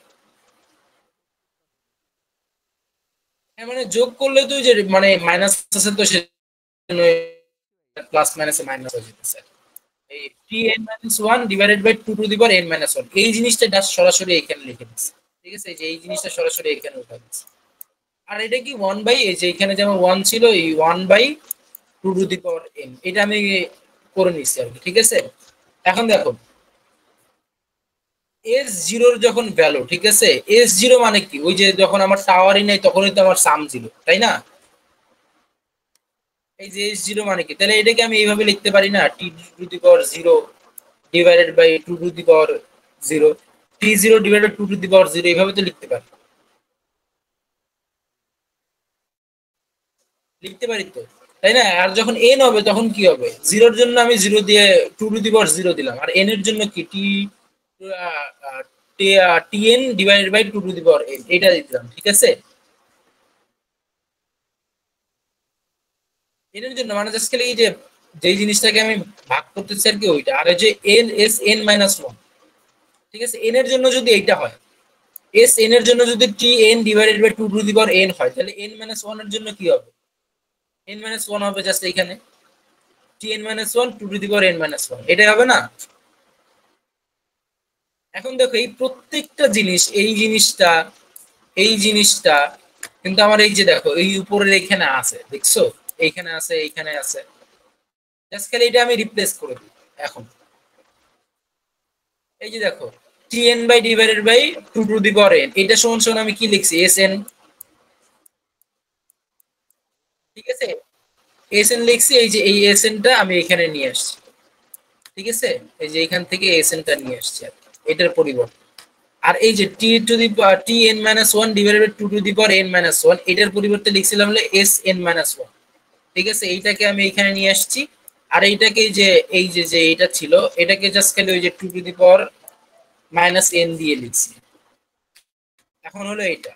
Speaker 2: হ্যাঁ মানে যোগ করলে তো যে মানে মাইনাস আছে তো সেজন্য প্লাস মাইনাসে মাইনাস হয়ে যেতেছে। এই Tn - 1 divided by 2 to the power n - 1, এই জিনিসটা জাস্ট সরাসরি এখানে লিখে দিচ্ছি, ঠিক আছে। এই যে এই জিনিসটা সরাসরি এখানে উঠা দিচ্ছি। আর এটা কি 1 বাই, এই যে এখানে যেমন 1 ছিল এই 1 by 2 to the power n, এটা আমি করে নিচ্ছি আর কি, ঠিক আছে। এখন দেখো S0 এর যখন ভ্যালু, ঠিক আছে, S0 মানে কি ওই যে যখন আমার টাওয়ারই নাই তখনই তো আমার সাম 0, তাই না। এই যে S0 মানে কি, তাহলে এটাকে আমি এইভাবে লিখতে পারি না, T to the power 0 divided by 2 to the power 0, T0 divided 2 to the power 0, এইভাবে তো লিখতে পারি, লিখতে পারি তো, তাই না। আর যখন n হবে তখন কি হবে, 0 এর জন্য আমি 0 দিয়ে 2 টু দি পাওয়ার 0 দিলাম, আর n এর জন্য কি Tn divided by 2 to the power n, এটা দিলাম, ঠিক আছে। এর জন্য মানে জাস্ট খালি এই যে যেই জিনিসটাকে আমি ভাগ করতেছি আর কি ওইটা, আর এই যে n s n - 1, ঠিক আছে, n এর জন্য যদি এইটা হয়, s n এর জন্য যদি Tn divided by 2 to the power n হয় তাহলে n - 1 এর জন্য কি হবে, n - 1 হবে জাস্ট এইখানে Tn - 1 2 to the power n - 1, এটাই হবে না। এখন দেখো এই প্রত্যেকটা জিনিস, এই জিনিসটা কিন্তু আমার এই যে দেখো এই উপরের এখানে আছে, দেখছো এইখানে আছে এইখানে আছে, জাস্ট খালি এটা আমি রিপ্লেস করে দিই। এখন এই যে দেখো Tn by divided by 2 to the power n, এটা সমান সমান আমি কি লিখছি Sn, ঠিক আছে। Sn লিখছি, এই যে এই Sn টা আমি এখানে নিয়ে আসছি, ঠিক আছে। এই যে এখান থেকে Sn টা নিয়ে আসছি এটার পরিবর্তে। আর এই যে Tn - 1 divided by 2 to the power n - 1, এটার পরিবর্তে লিখছিলাম হলো Sn - 1, ঠিক আছে। এইটাকে আমি এখানে নিয়ে আসছি, আর এইটাকে যে এই যে যে এটা ছিল এটাকে জাস্ট খালি ওই যে 2 টু দি পাওয়ার -n দিয়ে লিখছি। এখন হলো এইটা,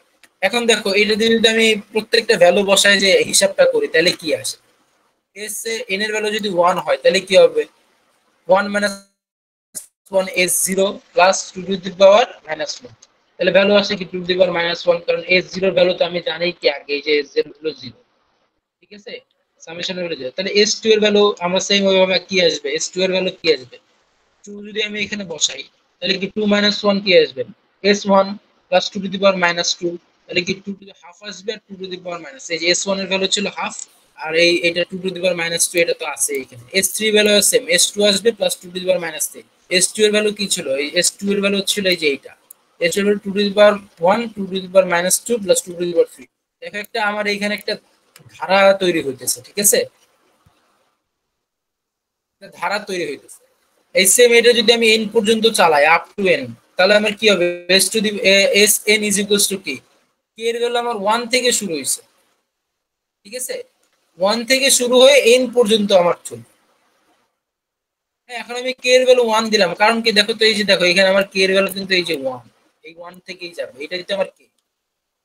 Speaker 2: এখন দেখো এটা দিয়ে যদি আমি প্রত্যেকটা ভ্যালু বসায় যে হিসাবটা করি তাহলে কি আসে, এস n এর ভ্যালু যদি 1 হয় তাহলে কি হবে, 1 - 1 S0 plus 2 to the power -1, তাহলে ভ্যালু আসে কি 2 টু দি পাওয়ার -1, কারণ S0 এর ভ্যালু তো আমি জানি কি আগে এই যে S0 হলো 0, ঠিক আছে। সামেশন হলো 0, তাহলে S2 এর ভ্যালু আমরা সেম ওইভাবে কি আসবে, S2 এর ভ্যালু কি আসবে, 2 যদি আমি এখানে বসাই তাহলে কি 2 - 1 কি আসবে, S1 plus 2 to the power -2, তাহলে কি 2 টু দি হাফ আসবে আর 2 টু দি পাওয়ার মাইনাস, এই যে S1 এর ভ্যালু ছিল হাফ, আর এটা 2 টু দি পাওয়ার -2 এটা তো আছে এখানে। S3 ভ্যালু সেম, S2 আসবে plus 2 to the power -3। S2 এর ভ্যালু কি ছিল? এই S2 এর ভ্যালু ছিল এই যে এইটা। S2 এর value 2 to the power 1, 2 to the power -2 plus 2 to the power 3। দেখো একটা আমার এখানে একটা ধারা তৈরি হইতেছে, ঠিক আছে? একটা ধারা তৈরি হইতেছে। এই সেম এটা যদি আমি n পর্যন্ত চালাই আপ টু n, তাহলে আমার কি হবে? s to the sn is equals two কি? k এর ভ্যালু আমার 1 থেকে শুরু হইছে, ঠিক আছে? 1 থেকে শুরু হয়ে n পর্যন্ত আমার চলবে। হ্যাঁ, এখন আমি k এর ভ্যালু 1 দিলাম, কারণ কি দেখো তো, এই যে দেখো এখানে আমার k এর ভ্যালু কিন্তু এই যে 1, এই 1 থেকেই যাবে। এটা যদি আমার k,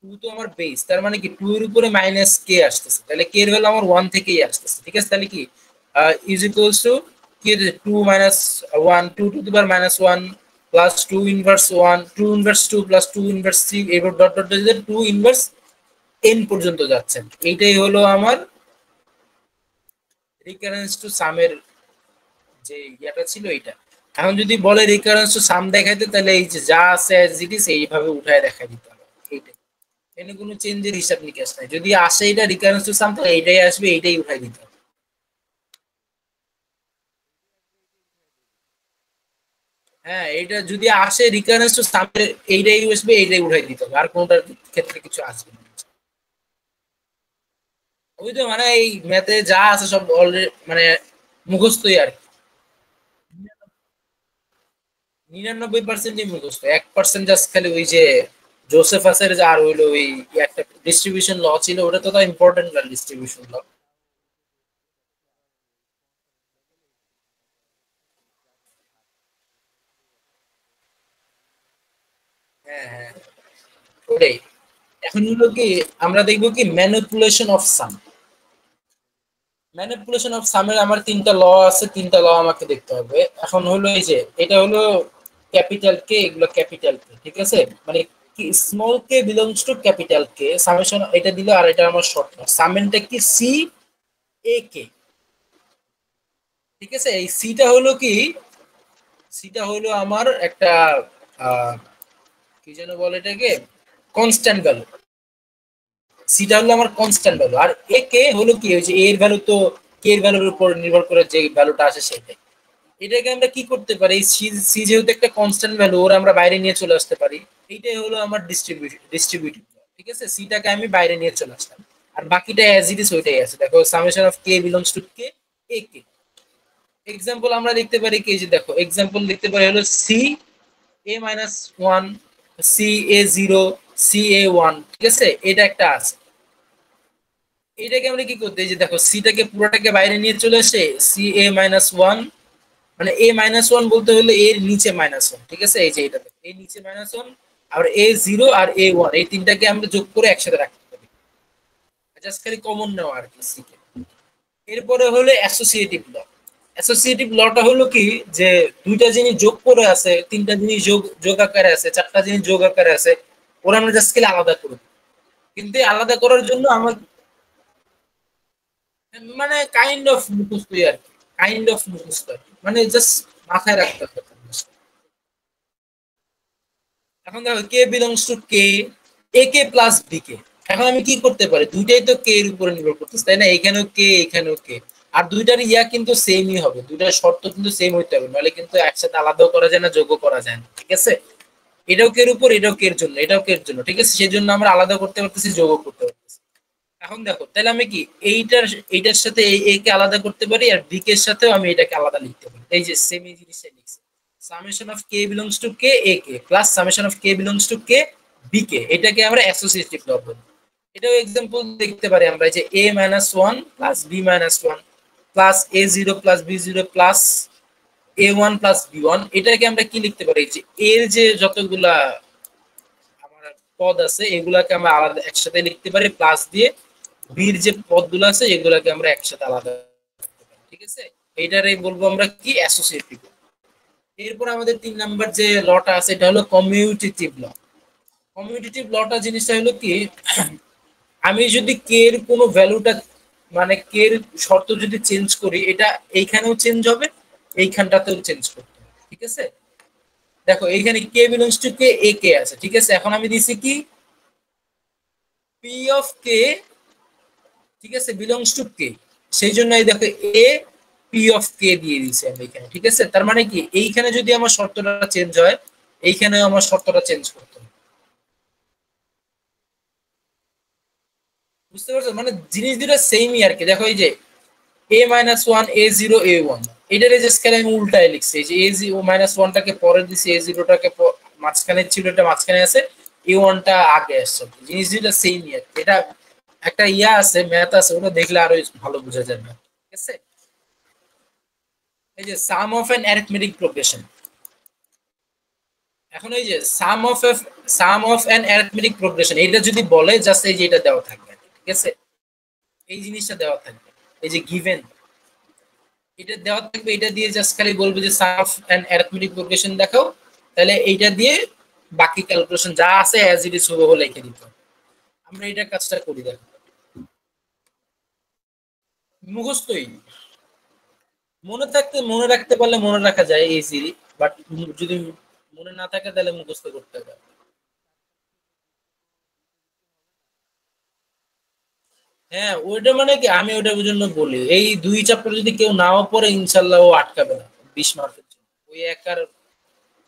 Speaker 2: 2 তো আমার বেস, তার মানে কি 2 এর উপরে মাইনাস k আসতেছে, তাহলে k এর ভ্যালু আমার 1 থেকেই আসতেছে, ঠিক আছে? তাহলে কি ইজ ইকুয়ালস টু কি, 2 minus 1, 2 to the power -1 plus 2 inverse 1, 2 inverse 2 plus 2 inverse 3, এবার dot dot dot 2 inverse n পর্যন্ত যাচ্ছেন। এইটাই হলো আমার রিকারেন্স টু সামের যে ইয়াটা ছিল এইটা। এখন যদি বলে রিকারেন্স টু সাম দেখাইতে, তাহলে এই যে যা আছে অ্যাজ ইট ইজ এইভাবে উঠায় দেখাই দিতে হবে। এইটাই, এখানে কোনো চেঞ্জের হিসাব নিকাশ নাই। যদি আসে এটা রিকারেন্স টু সাম, তাহলে এইটাই আসবে, এইটাই উঠাই দিতে হবে। হ্যাঁ, এটা যদি আসে রিকারেন্স টু সাম, এইটাই আসবে, এইটাই উঠাই দিতে হবে, আর কোনটার ক্ষেত্রে কিছু আসবে না। ওই তো মানে এই ম্যাথে যা আছে সব অলরেডি মানে মুখস্থই আর কি। 99%ই মুখস্থ, 1% জাস্ট খালি ওই যে জোসেফাসের যে আর হইলো ওই একটা ডিস্ট্রিবিউশন ল ছিল, ওটা তো ইম্পর্টেন্ট না, ডিস্ট্রিবিউশন ল। হ্যাঁ হ্যাঁ, ওটাই। এখন হলো কি, আমরা দেখবো কি manipulation of sum. Manipulation of সামের আমার তিনটা ল আছে, তিনটা ল আমাকে দেখতে হবে। এখন হলো এই যে এটা হলো ক্যাপিটাল কে, এগুলো ক্যাপিটাল কে, ঠিক আছে? মানে কি স্মল কে বিলংস টু ক্যাপিটাল কে, সামেশন এটা দিল, আর এটা আমার শর্ট সামেনটা কি সি এ কে, ঠিক আছে? এই সিটা হলো কি, সিটা হলো আমার একটা আহ, কি যেন বলে এটাকে, কনস্ট্যান্ট ভ্যালু। সিটা হলো আমার কনস্ট্যান্ট ভ্যালু, আর এ কে হলো কি, ওই যে এর ভ্যালু তো কে এর ভ্যালুর উপর নির্ভর করে যে ভ্যালুটা আসে সেটাই। এটাকে আমরা কি করতে পারি, সি, সি যেহেতু একটা কনস্ট্যান্ট ভ্যালু, ওর আমরা বাইরে নিয়ে চলে আসতে পারি। এইটাই হলো আমার ডিস্ট্রিবিউটিভ, ঠিক আছে? সিটাকে আমি বাইরে নিয়ে চলে আসলাম, আর বাকিটা অ্যাজ ইট ইজ ওইটাই আছে। দেখো summation of K belongs to K A K. Example আমরা লিখতে পারি কি, যে দেখো এক্সাম্পল লিখতে পারি হলো সি এ মাইনাস ওয়ান, সি এ জিরো, সি এ ওয়ান, ঠিক আছে? এটা একটা আছে। এটাকে আমরা কি করতে, এই যে দেখো সিটাকে পুরোটাকে বাইরে নিয়ে চলে আসে, সি এ মাইনাস ওয়ান, মানে এ মাইনাস ওয়ান বলতে হলে এর নিচে -1, ঠিক আছে? এই যে এটা এর নিচে -1, আর এ জিরো আর এ ওয়ান, এই তিনটাকে আমরা যোগ করে একসাথে রাখতে পারি, জাস্ট খালি কমন নেওয়া আর কি সিকে। এরপরে হলো অ্যাসোসিয়েটিভ ল। অ্যাসোসিয়েটিভ লটা হলো কি, যে দুইটা জিনিস যোগ করে আছে, তিনটা জিনিস যোগ যোগ আকারে আছে, চারটা জিনিস যোগ আকারে আছে, ওরা আমরা জাস্ট খালি আলাদা করব। কিন্তু এই আলাদা করার জন্য আমার মানে কাইন্ড অফ মুখস্থ আর কি, কাইন্ড অফ মুখস্থ আর কি, মানে জাস্ট মাথায় রাখতে হবে। এখন দেখো K belongs to K, A K plus B K. এখন আমি কি করতে পারি, দুইটাই তো কে এর উপরে নির্ভর করতেছে, তাই না? এখানেও কে, এখানেও কে, আর দুইটার ইয়া কিন্তু সেমই হবে, দুইটার শর্ত কিন্তু সেম হইতে হবে, নাহলে কিন্তু একসাথে আলাদাও করা যায় না, যোগও করা যায় না, ঠিক আছে? এটাও কে এর উপর, এটাও কে এর জন্য, এটাও কে এর জন্য, ঠিক আছে? সেই জন্য আমরা আলাদা করতে পারতেছি, যোগও করতে পারতেছি। এখন দেখো তাহলে আমি কি এইটার সাথে এই এ কে আলাদা করতে পারি, আর বি কে এর সাথেও আমি এটাকে আলাদা লিখতে পারি, এই যে সেম এই জিনিসটা লিখছি। Summation of K belongs to K A K plus summation of K belongs to K B K, এটাকে আমরা অ্যাসোসিয়েটিভ ল বলি। এটাও এক্সাম্পল দেখতে পারি আমরা, যে A minus one plus B minus one plus A zero plus B zero plus A one plus B one. এটাকে আমরা কি লিখতে পারি, যে এর যে যতগুলা আমার পদ আছে, এগুলাকে আমরা আলাদা একসাথে লিখতে পারি প্লাস দিয়ে, বির যে পদগুলো আছে এগুলাকে আমরা একসাথে আলাদা, ঠিক আছে? এইটারই বলবো আমরা কি, অ্যাসোসিয়েটিভ। এরপর আমাদের 3 নাম্বার যে লটা আছে, এটা হলো কমিউটেটিভ ল। কমিউটেটিভ লটা জিনিসটা হলো কি, আমি যদি কে এর কোনো ভ্যালুটা, মানে কে এর শর্ত যদি চেঞ্জ করি, এটা এইখানেও চেঞ্জ হবে, এইখানটাতেও চেঞ্জ করতে হবে, ঠিক আছে? দেখো এইখানে কে বিলংস টু কে এ কে আছে, ঠিক আছে? এখন আমি দিছি কি, পি অফ কে ঠিক আছে, বিলংস টু কে। সেই জন্য এই দেখো এ পি অফ কে দিয়ে দিয়েছি আমি এখানে। ঠিক আছে, তার মানে কি এইখানে যদি আমার শর্তটা চেঞ্জ হয়, এইখানেও আমার শর্তটা চেঞ্জ করতে হবে। বুঝতে পারছো, মানে জিনিস দুটো সেমই আর কি। দেখো এই যে a-1 a0 a1, এটারে জাস্ট খালি আমি উল্টায় লিখছি। এই যে a0 -1টাকে পরে দিছি, a0টাকে মাঝখানে ছিল, এটা মাঝখানে আছে, a1টা আগে আসছে। জিনিস দুটো সেমই আর কি। এটা একটা ইয়া আছে, ম্যাথ আছে, ওটা দেখলে আরো ভালো বোঝা যাবে। ঠিক আছে, এই যে সাম অফ অ্যান অ্যারিথমেটিক প্রোগ্রেশন। এখন এই যে সাম অফ অ্যান অ্যারিথমেটিক প্রোগ্রেশন, এটা যদি বলে জাস্ট এই যে এটা দেওয়া থাকবে। ঠিক আছে, এই জিনিসটা দেওয়া থাকবে, এই যে গিভেন এটা দেওয়া থাকবে, এটা দিয়ে জাস্ট খালি বলবে যে সাম অফ অ্যান অ্যারিথমেটিক প্রোগ্রেশন দেখাও, তাহলে এইটা দিয়ে বাকি ক্যালকুলেশন যা আছে অ্যাজ ইট ইজ হুবহু লিখে দিতে হবে। আমরা এটা কাজটা করি, দেখো মুখস্থই, মনে থাকতে মনে রাখতে পারলে মনে রাখা যায় ইজিলি, বাট যদি মনে না থাকে তাহলে মুখস্থ করতে হবে। হ্যাঁ, ওইটা মানে কি, আমি ওইটার জন্য বলি এই 2 চ্যাপ্টার যদি কেউ নাও পড়ে ইনশাল্লাহ ও আটকাবে না 20 মার্কের জন্য। ওই 1 আর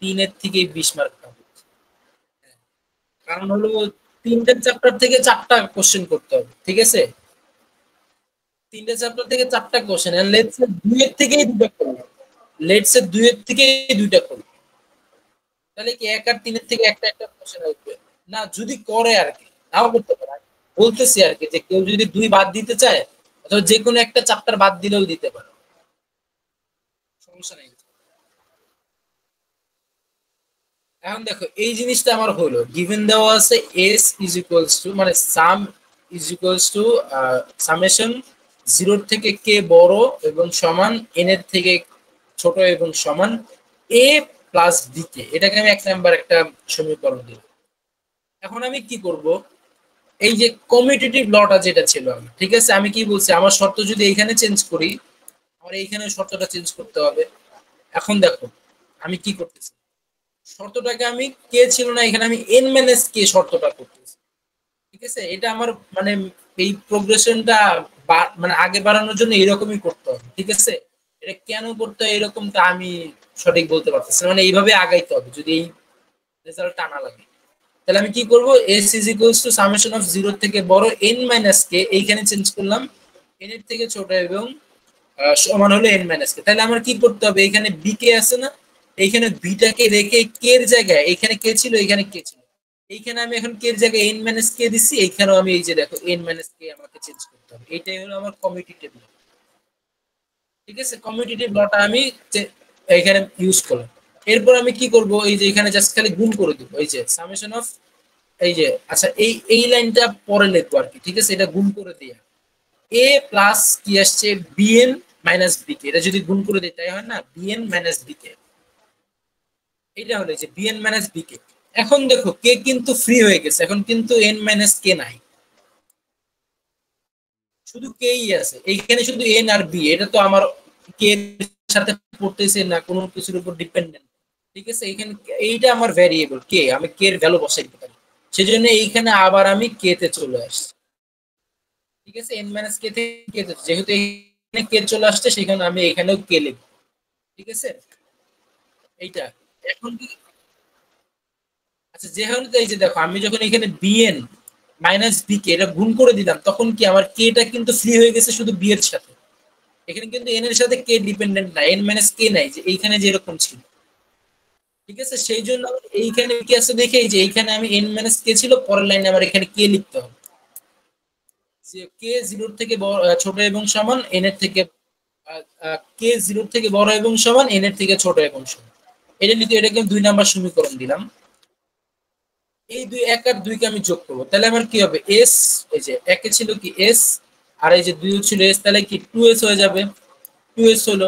Speaker 2: 3-এর থেকেই 20 মার্ক পাবে। কারণ হলো 3টে চ্যাপ্টার থেকে 4টা কোশ্চেন করতে হবে। ঠিক আছে, 3টে চ্যাপ্টার থেকে 4টা কোশ্চেন, লেটস সে 2-এর থেকেই 2টা করবে, লেটস সে 2-এর থেকেই 2টা করবে, তাহলে কি 1 আর 3-এর থেকে একটা একটা কোশ্চেন আসবে না, যদি করে আর কি, নাও করতে পারে। বলতেছি আর কি যে কেউ যদি 2 বাদ দিতে চায়, অথবা যে কোনো একটা চ্যাপ্টার বাদ দিলেও দিতে পারে, সমস্যা নেই। এখন দেখো এই জিনিসটা আমার হলো গিভেন দেওয়া আছে এস ইজ ইকুয়ালস টু, মানে সাম ইজ ইকুয়ালস টু সামেশন 0 থেকে কে বড় এবং সমান এন এর থেকে ছোট এবং সমান এ প্লাস বি কে। এটাকে আমি 1 নাম্বার একটা সমীকরণ দিলাম। এখন আমি কি করব, এই যে কমিউটেটিভ লটা যেটা ছিল আমার, ঠিক আছে, আমি কি বলছি, আমার শর্ত যদি এইখানে চেঞ্জ করি, আমার এইখানে শর্তটা চেঞ্জ করতে হবে। এখন দেখো আমি কি করতেছি, শর্তটাকে আমি কে ছিল না, এখানে আমি এন মাইনাস কে শর্তটা করতেছি। ঠিক আছে, এটা আমার মানে এই প্রোগ্রেশনটা মানে আগে বাড়ানোর জন্য এরকমই করতে হবে। ঠিক আছে, এটা কেন করতে হয় এরকমটা আমি সঠিক বলতে পারতেছি না, মানে এইভাবে আগাইতে হবে যদি এই রেজাল্ট টানা লাগে। তাহলে আমি কি করব, S is equals two summation of 0 থেকে বড় এন মাইনাস কে, এইখানে চেঞ্জ করলাম এন এর থেকে ছোট এবং সমান হলো এন মাইনাস কে। তাহলে আমার কি করতে হবে, এখানে বি কে আছে না, এইখানে বিটাকে রেখে কে এর জায়গায়, এখানে কে ছিল, এখানে কে ছিল, এইখানে আমি এখন কে এর জায়গায় এন মাইনাস কে দিচ্ছি, এইখানেও আমি এই যে দেখো এন মাইনাস কে আমাকে চেঞ্জ করতে হবে। এইটাই হলো আমার কমিউটেটিভ ল। ঠিক আছে, কমিউটেটিভ লটা আমি এখানে ইউজ করলাম। এরপর আমি কি করব, এই যে এখানে জাস্ট খালি গুণ করে দিব, এই যে সামেশন অফ, এই যে আচ্ছা এই লাইনটা পরে লিখবো আর কি। ঠিক আছে, এটা গুণ করে দিয়ে এ প্লাস কি আসছে বিএন মাইনাস বি কে, এটা যদি গুণ করে দিই তাই হয় না, বিএন মাইনাস বি কে, এটা হলো যে বিএন মাইনাস বি কে। এখন দেখো কে কিন্তু ফ্রি হয়ে গেছে, এখন কিন্তু এন মাইনাস কে নাই, শুধু কেই আছে এইখানে, শুধু এন আর বি, এটা তো আমার কে এর সাথে পড়তেছে না, কোনো কিছুর উপর ডিপেন্ডেন্ট। ঠিক আছে, এইখানে এইটা আমার ভ্যারিয়েবল কে, আমি কে এর ভ্যালু বসাইতে পারি, সেজন্য এইখানে আবার আমি কে তে চলে আসছি। ঠিক আছে, এন মাইনাস কে থেকে কে তে, যেহেতু এখানে কে চলে আসছে সেখানে আমি এখানেও কে লিখব। ঠিক আছে, এইটা এখন কি, আচ্ছা যেহেতু এই যে দেখো আমি যখন এখানে বিএন মাইনাস বি কে এটা গুণ করে দিলাম, তখন কি আমার কে টা কিন্তু ফ্রি হয়ে গেছে শুধু বি এর সাথে, এখানে কিন্তু এন এর সাথে কে ডিপেন্ডেন্ট না, এন মাইনাস কে নাই, যে এইখানে যেরকম ছিল। ঠিক আছে, সেই জন্য এইখানে কি আছে দেখে, এই যে এইখানে আমি এন মাইনাস কে ছিল, পরের লাইনে আমার এখানে কে লিখতে হবে, যে কে 0 থেকে ছোট এবং সমান এন এর থেকে, কে 0 থেকে বড় এবং সমান এন এর থেকে ছোট এবং সমান। এটা লিখে এটাকে 2 নাম্বার সমীকরণ দিলাম। এই 1 আর 2 কে আমি যোগ করবো, তাহলে আমার কি হবে, এস, এই যে একে ছিল কি এস, আর এই যে 2 ছিল এস, তাহলে কি 2s হয়ে যাবে, 2s হলো।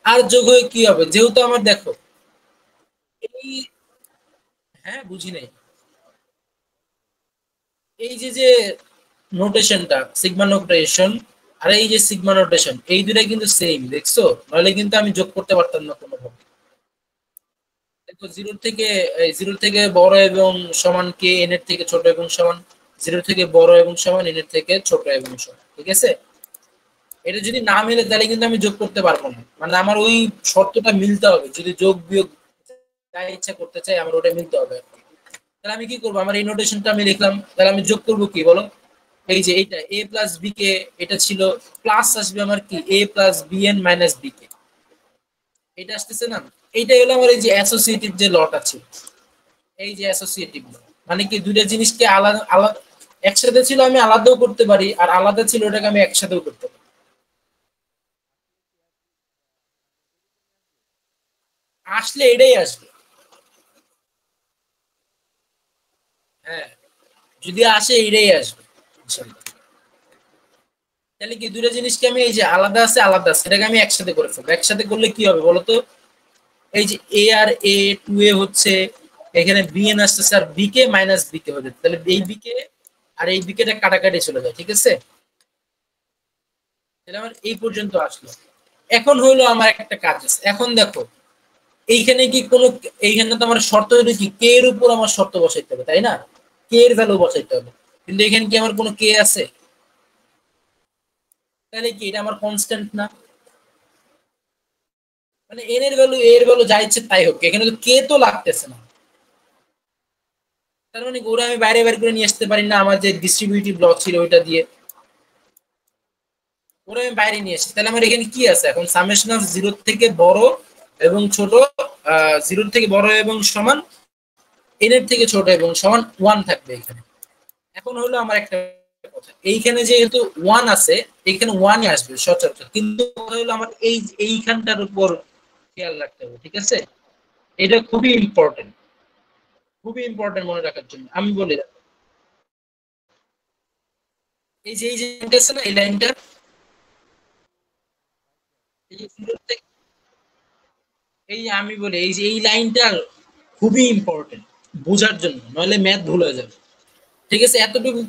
Speaker 2: আর যোগ হয়ে কি হবে, যেহেতু আমার দেখো এই, হ্যাঁ বুঝি নাই, এই যে নোটেশনটা সিগমা নোটেশন, আর এই যে সিগমা নোটেশন, এই দুটাই কিন্তু সেম, দেখছো, নাহলে কিন্তু আমি যোগ করতে পারতাম না কোনোভাবে। দেখো 0 থেকে বড় এবং সমান কে এন এর থেকে ছোট এবং সমান, 0 থেকে বড় এবং সমান, n এর থেকে ছোট এবং সমান। ঠিক আছে, এটা যদি না মিলে তাহলে কিন্তু আমি যোগ করতে পারবো না, মানে আমার ওই শর্তটা মিলতে হবে। যদি যোগ বিয়োগ যা ইচ্ছা করতে চাই আমার ওটা মিলতে হবে। তাহলে আমি কি করবো, আমার এই নোটেশনটা আমি লিখলাম, তাহলে আমি যোগ করবো কি বলো, এই যে এইটা a প্লাস b কে, এটা ছিল প্লাস আসবে আমার কি a plus bn minus b কে, এটা আসতেছে না। এইটাই হলো আমার এই যে অ্যাসোসিয়েটিভ যে লটা ছিল, এই যে অ্যাসোসিয়েটিভ ল, মানে কি দুইটা জিনিসকে আলাদা আলাদা একসাথে ছিল আমি আলাদাও করতে পারি, আর আলাদা ছিল ওটাকে আমি একসাথেও করতে পারি। আসলে এটাই আসবে, হ্যাঁ, যদি আসে এটাই আসবে ইনশাআল্লাহ। তাহলে কি দুটো জিনিসকে আমি এই যে আলাদা আছে আলাদা আছে এটাকে আমি একসাথে করে ফেলবো। একসাথে করলে কি হবে বলতো, এই যে এ আর এ টু এ হচ্ছে, এখানে বি এন আসতেছে আর বি কে মাইনাস বি কে হয়ে যাচ্ছে, তাহলে এই বি কে আর এই বি কেটা কাটাকাটি চলে যায়। ঠিক আছে, তাহলে আমার এই পর্যন্ত আসলো। এখন হইলো আমার একটা কাজ আছে, এখন দেখো এইখানে কি কোনো, এইখানে তো আমার শর্ত হলো কি কে এর উপর আমার শর্ত বসাইতে হবে, তাই না, কে এর ভ্যালু বসাইতে হবে, কিন্তু এখানে কি আমার কোনো কে আছে, তাহলে কি এটা আমার কনস্ট্যান্ট না, মানে এন এর ভ্যালু এর ভ্যালু যা ইচ্ছে তাই হোক, এখানে তো কে তো লাগতেছে না। তার মানে ওরা আমি বাইরে বের করে নিয়ে আসতে পারি না, আমার যে ডিস্ট্রিবিউটিভ ব্লক ছিল ওইটা দিয়ে ওরা আমি বাইরে নিয়ে আসি। তাহলে আমার এখানে কি আছে এখন, সামেশন অফ জিরো থেকে বড় এবং ছোট, জিরো থেকে বড় এবং সমান, এন এর থেকে ছোট এবং সমান ওয়ান থাকবে এখানে। এখন হলো আমার একটা কথা, এইখানে যেহেতু ওয়ান আছে এখানে ওয়ানই আসবে সচরাচর, কিন্তু হলো আমার এই এইখানটার উপর খেয়াল রাখতে হবে। ঠিক আছে, এটা খুবই ইম্পর্টেন্ট, খুবই ইম্পর্টেন্ট মনে রাখার জন্য আমি বলি, এই যে লাইনটা আছে না, এই লাইনটা, এই যে zero থেকে, এই যে আমি বলি এই যে এই লাইনটা খুবই ইম্পর্টেন্ট বোঝার জন্য, নইলে ম্যাথ ভুল হয়ে যাবে। ঠিক আছে, এতটুকু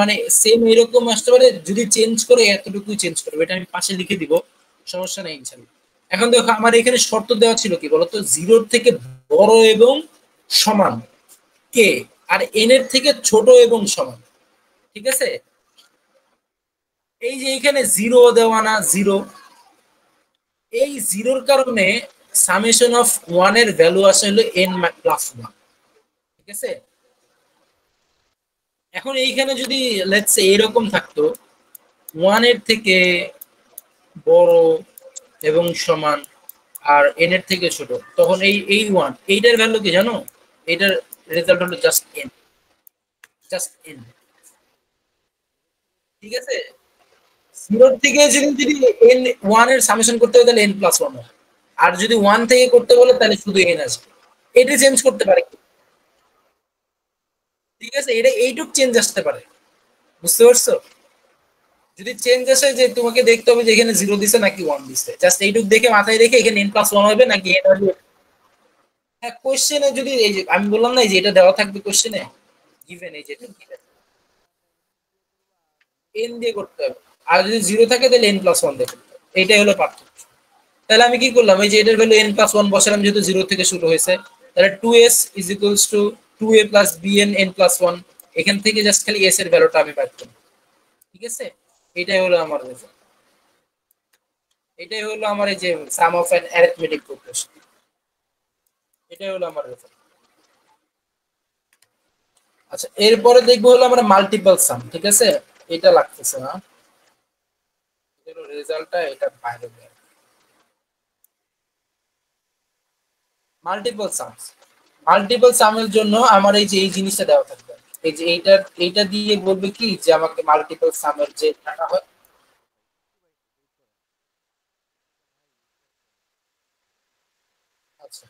Speaker 2: মানে সেম এরকম আসতে পারে, যদি চেঞ্জ করে এতটুকুই চেঞ্জ করবে, এটা আমি পাশে লিখে দিব, সমস্যা নেই ইনশাআল্লাহ। এখন দেখো আমার এখানে শর্ত দেওয়া ছিল কি বলতো, জিরোর থেকে বড় এবং সমান কে, আর এন এর থেকে ছোট এবং সমান। ঠিক আছে, এই যে এখানে জিরো দেওয়া না, জিরো, এই জিরোর কারণে সামেশন অফ ওয়ান এর ভ্যালু আসে হলো এন প্লাস ওয়ান। ঠিক আছে, এখন এইখানে যদি লেটস সে এরকম থাকতো, ওয়ান এর থেকে বড় এবং সমান আর এন এর থেকে ছোট, তখন এই ওয়ান এইটার ভ্যালু কি জানো, এটার রেজাল্ট হলো জাস্ট এন, জাস্ট এন। ঠিক আছে, জিরোর থেকে যদি এন ওয়ান এর সামেশন করতে হয় তাহলে এন প্লাস ওয়ান হয়, আর যদি ওয়ান থেকে করতে বলে তাহলে শুধু এন আসবে। এটা চেঞ্জ করতে পারে, ঠিক আছে, এটা এইটুক চেঞ্জ আসতে পারে, বুঝতে পারছো, যদি চেঞ্জ আসে যে তোমাকে দেখতে হবে যে এখানে জিরো দিছে নাকি ওয়ান দিছে, জাস্ট এইটুক দেখে মাথায় রেখে এখানে এন প্লাস ওয়ান হবে নাকি এন হবে। হ্যাঁ, কোশ্চেনে যদি এই যে আমি বললাম না এই যে এটা দেওয়া থাকবে কোশ্চেনে, গিভেন এই যে এন দিয়ে করতে হবে, আর যদি জিরো থাকে তাহলে এন প্লাস ওয়ান দিয়ে করতে হবে, এইটাই হলো পার্থক্য। তাহলে আমি কি করলাম, এই যে এটার ভ্যালু এন প্লাস ওয়ান বসালাম, যেহেতু জিরো থেকে শুরু হয়েছে, তাহলে two S is equals to two A plus B N N plus one, এখান থেকে জাস্ট খালি এস এর ভ্যালুটা আমি পাই। ঠিক আছে, এটাই হলো আমার রেজাল্ট, এটাই হলো আমার এই যে সাম অফ অ্যান অ্যারিথমেটিক প্রোগ্রেশন, এটাই হলো আমার রেজাল্ট। আচ্ছা, এরপরে দেখবো হলো আমরা মাল্টিপল সাম। ঠিক আছে, এটা লাগতেছে না, এর রেজাল্টটা এটা বাইরে বের। মাল্টিপল সামস, মাল্টিপল সামের জন্য আমার এই যে এই জিনিসটা দেওয়া থাকবে, এই যে এইটা দিয়ে বলবে কি যে আমাকে মাল্টিপল সামের যে টাকা হয়। আচ্ছা,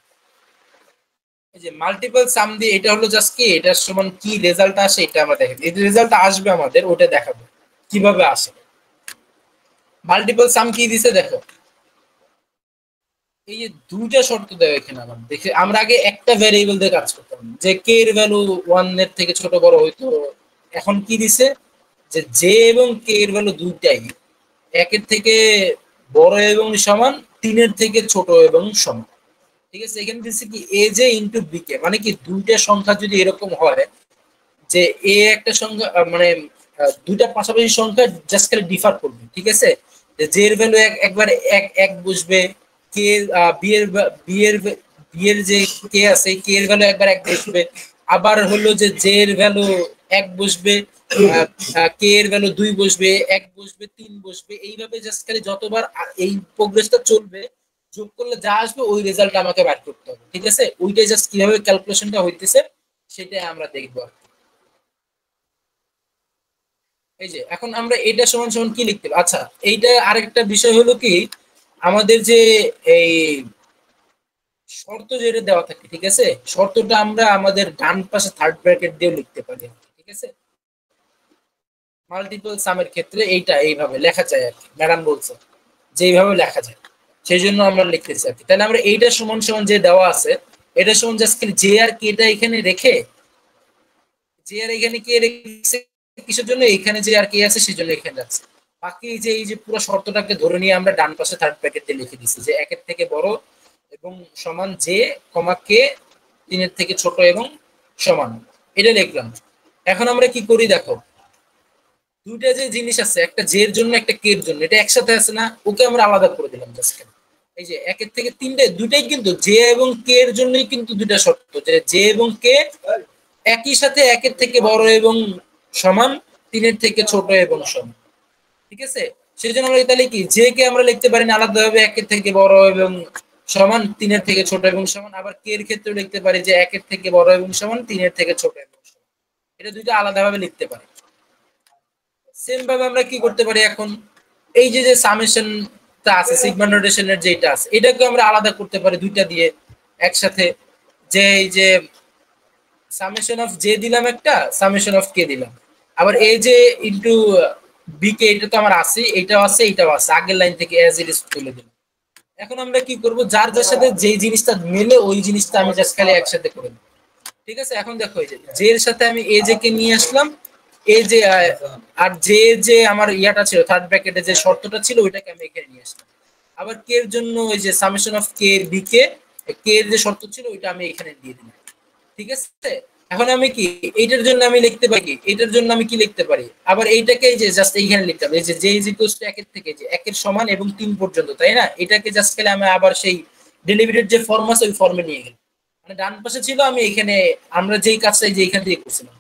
Speaker 2: এই যে মাল্টিপল সাম দিয়ে এটা হলো জাস্ট কি এটার সমান কি রেজাল্ট আসে এটা আমরা দেখাবো, এই রেজাল্ট আসবে আমাদের ওটা দেখাবো কিভাবে আসে। মাল্টিপল সাম কি দিছে দেখো, এই যে দুইটা শর্ত দেওয়া এখানে আমার দেখে, আমরা আগে একটা ভ্যারিয়েবল দিয়ে কাজ করতাম যে কে এর ভ্যালু ওয়ান এর থেকে ছোট বড় হইতো, এখন কি দিছে যে জে এবং কে এর ভ্যালু দুইটাই একের থেকে বড় এবং সমান, তিনের থেকে ছোট এবং সমান। ঠিক আছে, এখানে দিচ্ছে কি এ জে ইন্টু বি কে, মানে কি দুইটা সংখ্যা যদি এরকম হয় যে এ একটা সংখ্যা মানে দুইটা পাশাপাশি সংখ্যা জাস্ট খালি ডিফার করবে, ঠিক আছে? যে এর ভ্যালু একবার এক এক বসবে, কে বি এর বি এর বি এর যে কে আছে কে এর ভ্যালু একবার এক বসবে, আবার হলো যে জে এর ভ্যালু এক বসবে, কে এর ভ্যালু 2 বসবে, 1 বসবে, 3 বসবে, এইভাবে জাস্ট খালি যতবার এই প্রোগ্রেসটা চলবে যোগ করলে যা আসবে ওই রেজাল্ট আমাকে বের করতে হবে, ঠিক আছে? ওইটাই জাস্ট কিভাবে ক্যালকুলেশনটা হইতেছে সেটাই আমরা দেখব। এই যে এখন আমরা এটা সমান সমান কি লিখতে পারি? আচ্ছা, এইটা আরেকটা বিষয় হলো কি, আমাদের যে এই শর্ত যেটা দেওয়া থাকে, ঠিক আছে, শর্তটা আমরা আমাদের ডান পাশে থার্ড ব্র্যাকেট দিয়ে লিখতে পারি, ঠিক আছে? মাল্টিপল সামের ক্ষেত্রে এইটা এইভাবে লেখা যায় আর কি, ম্যাডাম বলছে যে এইভাবে লেখা যায়, সেই জন্য আমরা লিখতেছি আর কি। তাহলে আমরা এইটা সমান সমান যে দেওয়া আছে এটা সমান জাস্ট জে আর কেটা এখানে রেখে, যে আর এখানে কে রেখেছে কিসের জন্য, এখানে যে আর কে আছে সেজন্য এখানে আছে। বাকি যে এই যে পুরো শর্তটাকে ধরে নিয়ে আমরা ডান পাশে থার্ড ব্র্যাকেট দিয়ে লিখে দিছি যে একের থেকে বড় এবং সমান জে কমা কে, তিনের থেকে ছোট এবং সমান, এটা লিখলাম। এখন আমরা কি করি দেখো, দুইটা যে জিনিস আছে, একটা জে এর জন্য একটা কে এর জন্য, এটা একসাথে আছে না, ওকে আমরা আলাদা করে দিলাম জাস্ট। এই যে একের থেকে তিনটে দুইটাই কিন্তু জে এবং কে এর জন্যই কিন্তু দুইটা শর্ত, যে জে এবং কে একই সাথে একের থেকে বড় এবং সমান, তিনের থেকে ছোট এবং সমান, ঠিক আছে? সেই জন্য আমরা তাহলে কি জে কে আমরা লিখতে পারি না আলাদাভাবে একের থেকে বড় এবং সমান, তিনের থেকে ছোট এবং সমান, আবার কে এর ক্ষেত্রে লিখতে পারি যে একের থেকে বড় এবং সমান, তিনের থেকে ছোট এবং সমান, এটা দুইটা আলাদাভাবে লিখতে পারি। সেম ভাবে আমরা কি করতে পারি এখন, এই যে যে সামেশনটা আছে সিগমা নোটেশনের যেটা আছে এটাকে আমরা আলাদা করতে পারি দুইটা দিয়ে একসাথে, যে এই যে সামেশন অফ জে দিলাম একটা, সামেশন অফ কে দিলাম, আবার এই যে ইনটু বি কে, এটা তো আমার আছে, এটাও আছে এটাও আছে, আগের লাইন থেকে অ্যাজ ইট ইজ তুলে দিলাম। এখন আমরা কি করব, যার যার সাথে যে জিনিসটা মেলে ওই জিনিসটা আমি জাস্ট খালি একসাথে করে দেব, ঠিক আছে? এখন দেখো এই যে জে এর সাথে আমি এ জে কে নিয়ে আসলাম, এ যে আর যে যে আমার ইয়াটা ছিল থার্ড ব্র্যাকেটে যে শর্তটা ছিল ওইটাকে আমি এখানে নিয়ে আসলাম, আবার কে এর জন্য ওই যে সামেশন অফ কে বি কে, কে এর যে শর্ত ছিল ওইটা আমি এখানে দিয়ে দিলাম, ঠিক আছে? এখন আমি কি এইটার জন্য আমি লিখতে পারি, এইটার জন্য আমি কি লিখতে পারি, আবার এইটাকে যে জাস্ট এইখানে লিখতে হবে, এই যে জে ইজ ইকুয়ালস টু 1 এর থেকে যে 1 এর সমান এবং 3 পর্যন্ত, তাই না? এটাকে জাস্ট খেলে আমি আবার সেই ডেরিভেটিভ যে ফর্ম আছে ওই ফর্মে নিয়ে গেলাম, মানে ডান পাশে ছিল আমি এখানে, আমরা যেই কাজটা যে এখান থেকে করছিলাম,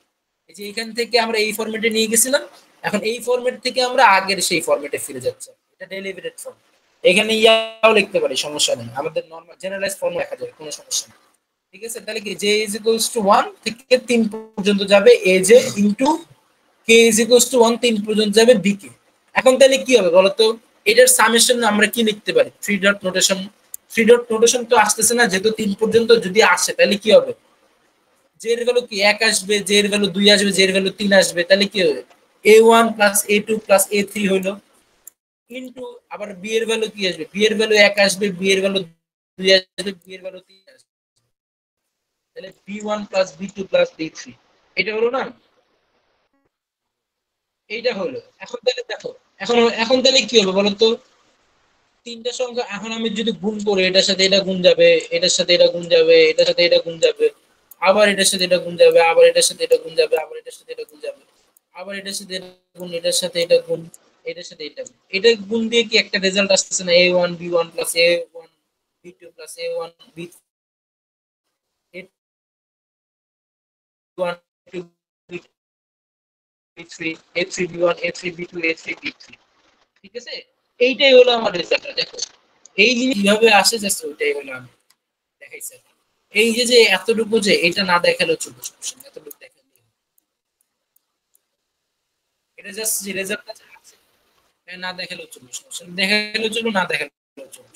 Speaker 2: এই যে এখান থেকে আমরা এই ফরম্যাটে নিয়ে গেছিলাম, এখন এই ফরম্যাট থেকে আমরা আগের সেই ফরম্যাটে ফিরে যাচ্ছি, এটা ডেরিভেটিভ ফর্ম। এখানে ইয়াও লিখতে পারি, সমস্যা নেই, আমাদের নরমাল জেনারেলাইজ ফর্ম লেখা যায়, কোনো সমস্যা নেই, ঠিক আছে? তাহলে কি জে ইজ ইকুয়ালস টু 1 থেকে 3 পর্যন্ত যাবে A J into K is equals two 1 3 পর্যন্ত যাবে বি কে। এখন তাহলে কি হবে বলতো, এটার সামেশন আমরা কি লিখতে পারি, 3 ডট নোটেশন। 3 ডট নোটেশন তো আসতেছে না, যেহেতু 3 পর্যন্ত যদি আসে তাহলে কি হবে, জে এর ভ্যালু কি 1 আসবে, জে এর ভ্যালু 2 আসবে, জে এর ভ্যালু 3 আসবে, তাহলে কি হবে a1 plus a2 plus a3 হলো ইনটু আবার বি এর ভ্যালু কি আসবে, বি এর ভ্যালু 1 আসবে, বি এর ভ্যালু 2 আসবে, বি এর ভ্যালু 3 আসবে, তাহলে b1 plus b2 plus b3, এটা হলো না, এইটা হলো। এখন তাহলে দেখো, এখন এখন তাহলে কি হবে বলো তো, তিনটা সংখ্যা এখন আমি যদি গুণ করি, এটার সাথে এটা গুণ যাবে, এটার সাথে এটা গুণ যাবে, এটার সাথে এটা গুণ যাবে, আবার এটার সাথে এটা গুণ যাবে, আবার এটার সাথে এটা গুণ যাবে, আবার এটার সাথে এটা গুণ যাবে, আবার এটার সাথে এটা গুণ, এটার সাথে এটা গুণ, এটার সাথে এটা গুণ, এটা গুণ দিয়ে কি একটা রেজাল্ট আসতেছে না, a1 b1 plus a1 b2 plus a1 b1 a2 b3 a3 b1 a3 b2 a3 b3, ঠিক আছে? এইটাই হলো আমার রেজাল্ট। দেখো এই জিনিস কিভাবে আসে জাস্ট ওইটাই হলো আমি দেখাইছি। এই যে যে এতটুকু যে এটা না দেখালেও চলবে, সমস্যা নেই, এতটুকু দেখালে এটা জাস্ট যে রেজাল্টটা আছে এটা না দেখালেও চলবে, সমস্যা নেই, দেখালেও চলবে না দেখালেও চলবে।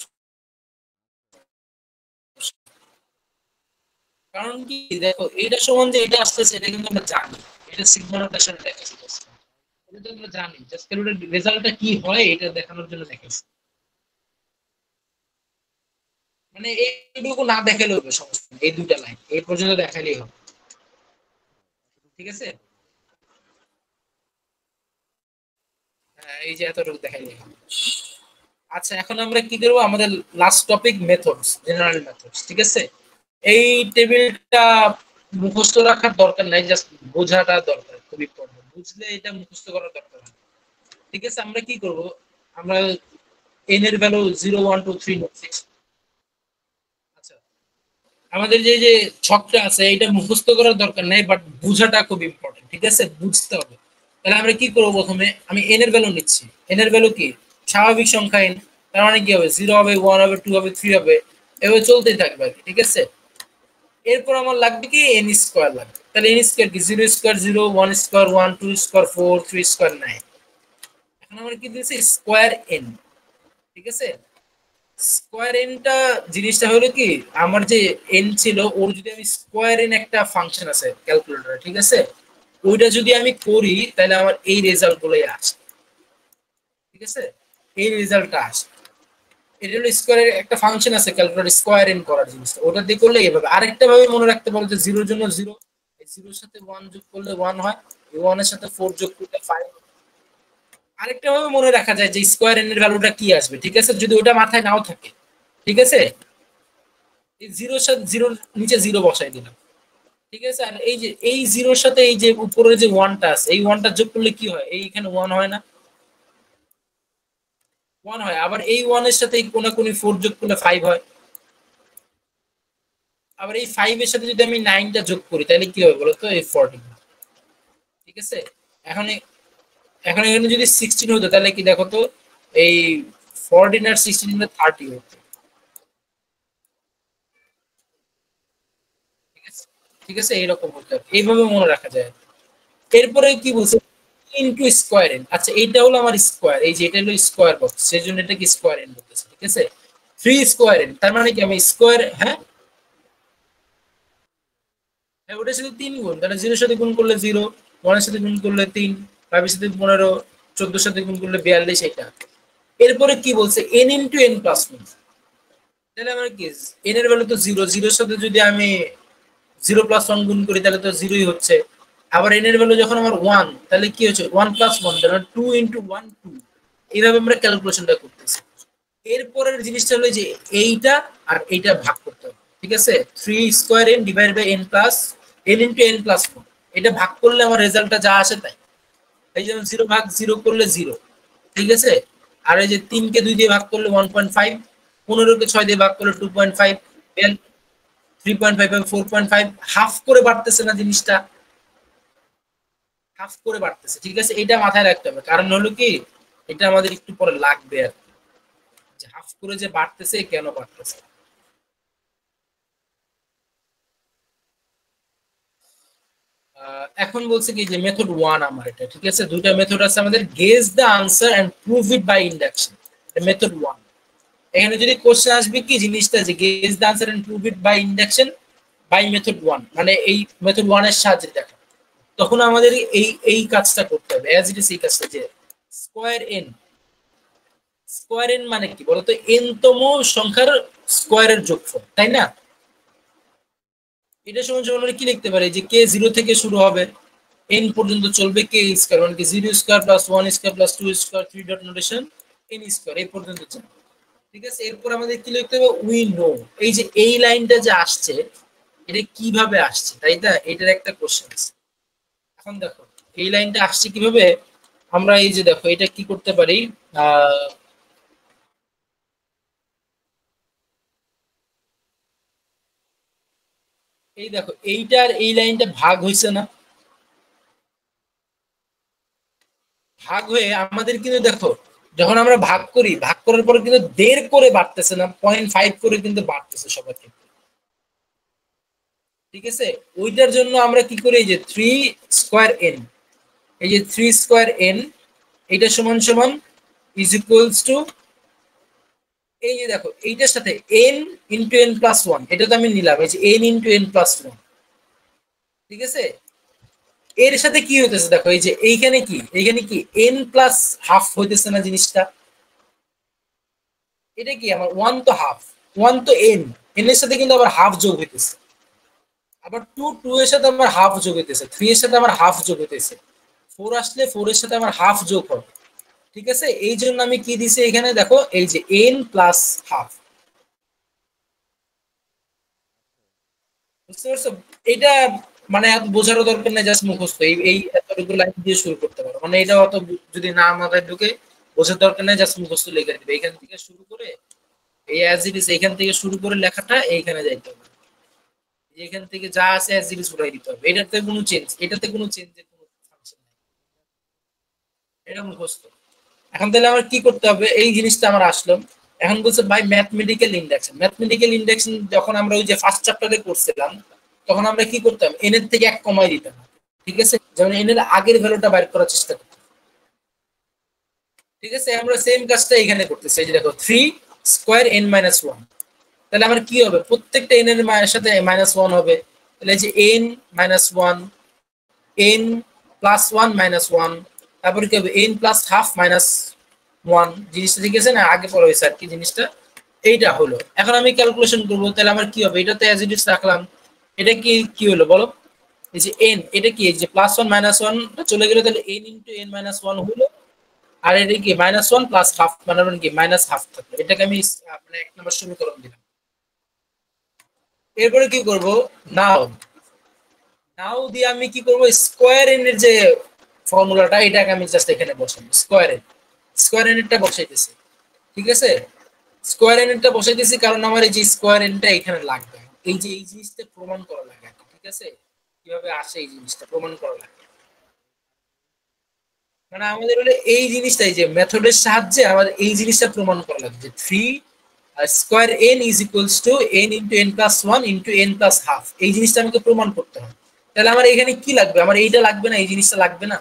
Speaker 2: কারণ কি দেখো এইটা সমান যে এটা আসতেছে এটা কিন্তু আমরা জানি, এটা সিগমা নোটেশনে দেখাচ্ছি, এটা তো আমরা জানি, জাস্ট ক্যালকুলেট রেজাল্টটা কি হয় এটা দেখানোর জন্য দেখাচ্ছি, মানে এইটুকু না দেখালেও হবে, সমস্যা নেই, এই দুইটা লাইন এই পর্যন্ত দেখালেই হবে, ঠিক আছে? এই যে এতটুকু দেখালেই হবে। আচ্ছা এখন আমরা কি করবো, আমাদের last topic methods, general methods, ঠিক আছে? এই টেবিলটা মুখস্থ রাখার দরকার নাই, জাস্ট বোঝাটা দরকার, খুব ইম্পর্টেন্ট। বুঝলে এটা মুখস্থ করার দরকার হয়। ঠিক আছে, আমরা কি করব, আমরা n এর ভ্যালু 0 1 2 3 6। আচ্ছা, আমাদের যে যে ছকটা আছে এটা মুখস্থ করার দরকার নাই, বাট বোঝাটা খুব ইম্পর্টেন্ট। ঠিক আছে, বুঝতে হবে। তাহলে আমরা কি করব, প্রথমে আমি n এর ভ্যালু নিচ্ছি। n এর ভ্যালু কি, স্বাভাবিক সংখ্যা n, তার মানে কি হবে 0 হবে 1 হবে 2 হবে 3 হবে, এভাবে চলতেই থাকবে আর কি। ঠিক আছে, এরপর আমার লাগবে কি n স্কয়ার লাগবে। তাহলে n স্কয়ার কি, 0 স্কয়ার 0, 1 স্কয়ার 1, 2 স্কয়ার 4, 3 স্কয়ার 9। এখন আমরা কি দিয়েছি, স্কয়ার n। ঠিক আছে, স্কয়ার এনটা জিনিসটা হলো কি, আমার যে এন ছিল ওর যদি আমি স্কয়ার এন একটা ফাংশন আছে ক্যালকুলেটরে, ঠিক আছে, ওইটা যদি আমি করি তাহলে আমার এই রেজাল্ট গুলোই আসে। ঠিক আছে, এই রেজাল্টটা আসে। এটা হলো স্কয়ারের একটা ফাংশন আছে ক্যালকুলেটর, স্কয়ার এন করার জিনিসটা, ওটা দিয়ে করলে এভাবে। আরেকটা ভাবে মনে রাখতে পারো যে জিরোর জন্য জিরো, এই জিরোর সাথে ওয়ান যোগ করলে ওয়ান হয়, এই ওয়ানের সাথে ফোর যোগ করলে ফাইভ। আরেকটা ভাবে মনে রাখা যায় যে স্কয়ার এন এর ভ্যালুটা কি আসবে। ঠিক আছে, যদি ওটা মাথায় নাও থাকে, ঠিক আছে, এই জিরোর সাথে জিরোর নিচে জিরো বসাই দিলাম। ঠিক আছে, আর এই যে এই জিরোর সাথে এই যে উপরে যে ওয়ানটা আছে, এই ওয়ানটা যোগ করলে কি হয়, এই এখানে ওয়ান হয় না, ওয়ান হয়। আবার এই ওয়ানের সাথে এই কোনাকুনি ফোর যোগ করলে ফাইভ হয়। আবার এই ফাইভ এর সাথে যদি আমি নাইনটা যোগ করি তাহলে কি হবে বলতো, এই 14। ঠিক আছে, এখন এখন এখানে যদি 16 হতো তাহলে কি দেখো তো, এই 14 আর 16 30 হতো। ঠিক আছে, ঠিক আছে, এইরকম হতো, এইভাবে মনে রাখা যায়। এরপরে কি বলছে, ইনটু স্কয়ার এন। আচ্ছা, এইটা হলো আমার স্কয়ার, এই যে এটা হলো স্কয়ার বক্স, সেজন্য এটাকে স্কয়ার এন বলতেছে। ঠিক আছে, 3 স্কয়ার এন তার মানে কি, আমি স্কয়ার, হ্যাঁ হ্যাঁ ওটার সাথে 3 গুণ, তাহলে 0 এর সাথে গুণ করলে 0, 1 এর সাথে গুণ করলে 3, 5 এর সাথে 15, 14 এর সাথে গুণ করলে 42, এটা। এরপরে কি বলছে, n ইনটু n প্লাস 1। তাহলে আমার কি, n এর ভ্যালু তো 0, 0 এর সাথে যদি আমি 0 প্লাস 1 গুণ করি তাহলে তো 0ই হচ্ছে। আবার n এর ভ্যালু যখন আমার 1, তাহলে কি হচ্ছে 1 প্লাস 1, তাহলে 2 ইনটু 1 2। এইভাবে আমরা ক্যালকুলেশনটা করতেছি। এরপরের জিনিসটা হলো যে এইটা আর এইটা ভাগ করতে হবে। ঠিক আছে, 3 square n divide by n plus n into n plus 4, এটা ভাগ করলে আমার রেজাল্টটা যা আসে তাই। এই যেমন 0 ভাগ 0 করলে 0। ঠিক আছে, আর এই যে 3 কে 2 দিয়ে ভাগ করলে 1.5, 15 কে 6 দিয়ে ভাগ করলে 2.5, 3.5 এবং 4.5, হাফ করে বাড়তেছে না জিনিসটা, হাফ করে বাড়তেছে। ঠিক আছে, এটা মাথায় রাখতে হবে, কারণ হলো কি, এটা আমাদের একটু পরে লাগবে আর কি, যে হাফ করে যে বাড়তেছে কেন বাড়তেছে। এখন বলছে কি যে মেথড 1 আমার এটা। ঠিক আছে, দুইটা মেথড আছে আমাদের, guess the answer and prove it by induction, এটা মেথড 1। এখানে যদি কোশ্চেন আসবে কি জিনিসটা, যে guess the answer and prove it by induction by method 1, মানে এই মেথড 1 এর সাহায্যে দেখা, তখন আমাদের এই কাজটা করতে হবে অ্যাজ ইট ইজ। এই কাজটা যে স্কয়ার এন, স্কয়ার এন মানে কি বলতো, এন তম সংখ্যার স্কয়ারের যোগফল, তাই না? এটা সমান সমান কি লিখতে পারি, যে কে 0 থেকে শুরু হবে, এন পর্যন্ত চলবে, কে স্কয়ার মানে কি 0 square plus 1 square plus 2 square 3 dot notation N square এই পর্যন্ত চলবে। ঠিক আছে, এরপর আমাদের কি লিখতে হবে, উই নো, এই যে এই লাইনটা যে আসছে এটা কিভাবে আসছে, তাই না, এটার একটা কোশ্চেন আছে। এখন দেখো এই লাইনটা আসছে কিভাবে, আমরা এই যে দেখো এটা কি করতে পারি, আহ এই দেখো এইটার এই লাইনটা ভাগ হয়েছে না, ভাগ হয়ে আমাদের কিন্তু দেখো, যখন আমরা ভাগ করি, ভাগ করার পরে কিন্তু 1.5 করে বাড়তেছে না, 0.5 করে কিন্তু বাড়তেছে সবার ক্ষেত্রে। ঠিক আছে, ওইটার জন্য আমরা কি করি, এই যে 3 স্কয়ার এন, এই যে 3 স্কয়ার এন, এটা সমান সমান ইজ ইকুয়ালস টু, এই যে দেখো এইটার সাথে n ইনটু n প্লাস 1, এটা তো আমি নিলাম, এই যে n ইনটু n প্লাস 1। ঠিক আছে, এর সাথে কি হইতেছে দেখো, এই যে এইখানে কি, এইখানে কি n প্লাস হাফ হইতেছে না জিনিসটা, এটা কি আমার 1 তো হাফ, 1 তো n, n এর সাথে কিন্তু আবার হাফ যোগ হইতেছে, আবার 2 2 এর সাথে আমার হাফ যোগ হইতেছে, 3 এর সাথে আমার হাফ যোগ হইতেছে, 4 আসলে 4 এর সাথে আমার হাফ যোগ হবে। ঠিক আছে, এই জন্য আমি কি দিছি এখানে দেখো, এই যে n প্লাস হাফ। বুঝতে পারছো? এটা মানে এত বোঝারও দরকার নেই, জাস্ট মুখস্থ এই এই এতটুকু লাইন দিয়ে শুরু করতে পারো, মানে এটা অত যদি না মাথায় ঢুকে বোঝার দরকার নেই, জাস্ট মুখস্থ লিখে দিবে এখান থেকে শুরু করে, এই অ্যাজ ইট ইজ এখান থেকে শুরু করে লেখাটা এইখানে যাইতে হবে, এখান থেকে যা আছে অ্যাজ ইট ইজ উঠাই দিতে হবে, এটাতে কোনো চেঞ্জ, এটাতে কোনো চেঞ্জের কোনো ফাংশন নেই, এটা মুখস্থ। এখন তাহলে আমার কি করতে হবে, এই জিনিসটা আমার আসলো। এখন বলছে by mathematical induction, mathematical induction যখন আমরা ওই যে ফার্স্ট চ্যাপ্টারে করছিলাম, তখন আমরা কি করতাম, এন এর থেকে 1 কমাই দিতাম, ঠিক আছে, যেমন এন এর আগের ভ্যালুটা বাইর করার চেষ্টা করতাম, ঠিক আছে। আমরা সেম কাজটা এখানে করতেছি, এই যে দেখো 3 স্কয়ার n মাইনাস 1, তাহলে আমার কি হবে, প্রত্যেকটা n এর সাথে মাইনাস 1 হবে, তাহলে এই যে n minus 1, n plus 1 minus 1, তারপরে কি হবে n প্লাস হাফ মাইনাস 1, জিনিসটা ঠিক আছে না, আগে পরে হয়েছে আর কি জিনিসটা, এইটা হলো। এখন আমি ক্যালকুলেশন করব, তাহলে আমার কি হবে, এটাতে অ্যাজ ইট ইজ রাখলাম, এটা কি কি হলো বলো, এই যে n, এটা কি এই যে প্লাস 1 মাইনাস 1 চলে গেল, তাহলে n ইনটু n মাইনাস 1 হলো, আর এটা কি মাইনাস 1 প্লাস হাফ মানে কি মাইনাস হাফ থাকলো, এটাকে আমি মানে 1 নম্বর সমীকরণ দিলাম। এরপরে কি করব, নাও নাও দিয়ে আমি কি করব, স্কয়ার এন এর যে ফর্মুলাটা, এটাকে আমি জাস্ট এখানে বসাবো, স্কয়ার এন এরটা বসাইতেছি, ঠিক আছে, স্কয়ার এন এরটা বসাইতেছি, কারণ আমার এই যে স্কয়ার এনটা এখানে লাগবে, এই যে এই জিনিসটা প্রমাণ করা লাগে, ঠিক আছে, কিভাবে আসে এই জিনিসটা প্রমাণ করা লাগে, মানে আমাদের হলো এই জিনিসটাই যে মেথডের সাহায্যে আমাদের এই জিনিসটা প্রমাণ করা লাগে যে 3 square N is equals two N into N plus 1 into N plus half, এই জিনিসটা আমাকে প্রমাণ করতে হবে। তাহলে আমার এখানে কি লাগবে, আমার এইটা লাগবে না, এই জিনিসটা লাগবে না,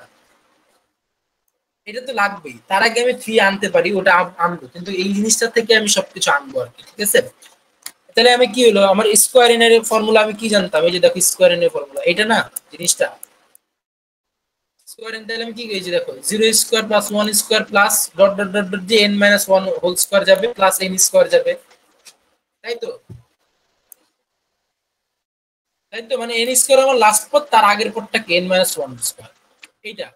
Speaker 2: এটা তো লাগবেই, তার আগে আমি 3 আনতে পারি, ওটা আনবো, কিন্তু এই জিনিসটা থেকে আমি সবকিছু আনবো আর কি, ঠিক আছে। তাহলে আমি কি হলো, আমার স্কয়ার এন এর ফর্মুলা আমি কি জানতাম, এই যে দেখো স্কয়ার এন এর ফর্মুলা এটা না, জিনিসটা স্কয়ার এন, তাহলে আমি কি করেছি দেখো 0 square plus 1 square plus dot dot dot dot যে n মাইনাস 1 হোল স্কয়ার যাবে প্লাস n স্কয়ার যাবে, তাই তো, তাই তো, মানে n স্কয়ার আমার লাস্ট পদ, তার আগের পদটা কি n মাইনাস 1 স্কয়ার, এইটা।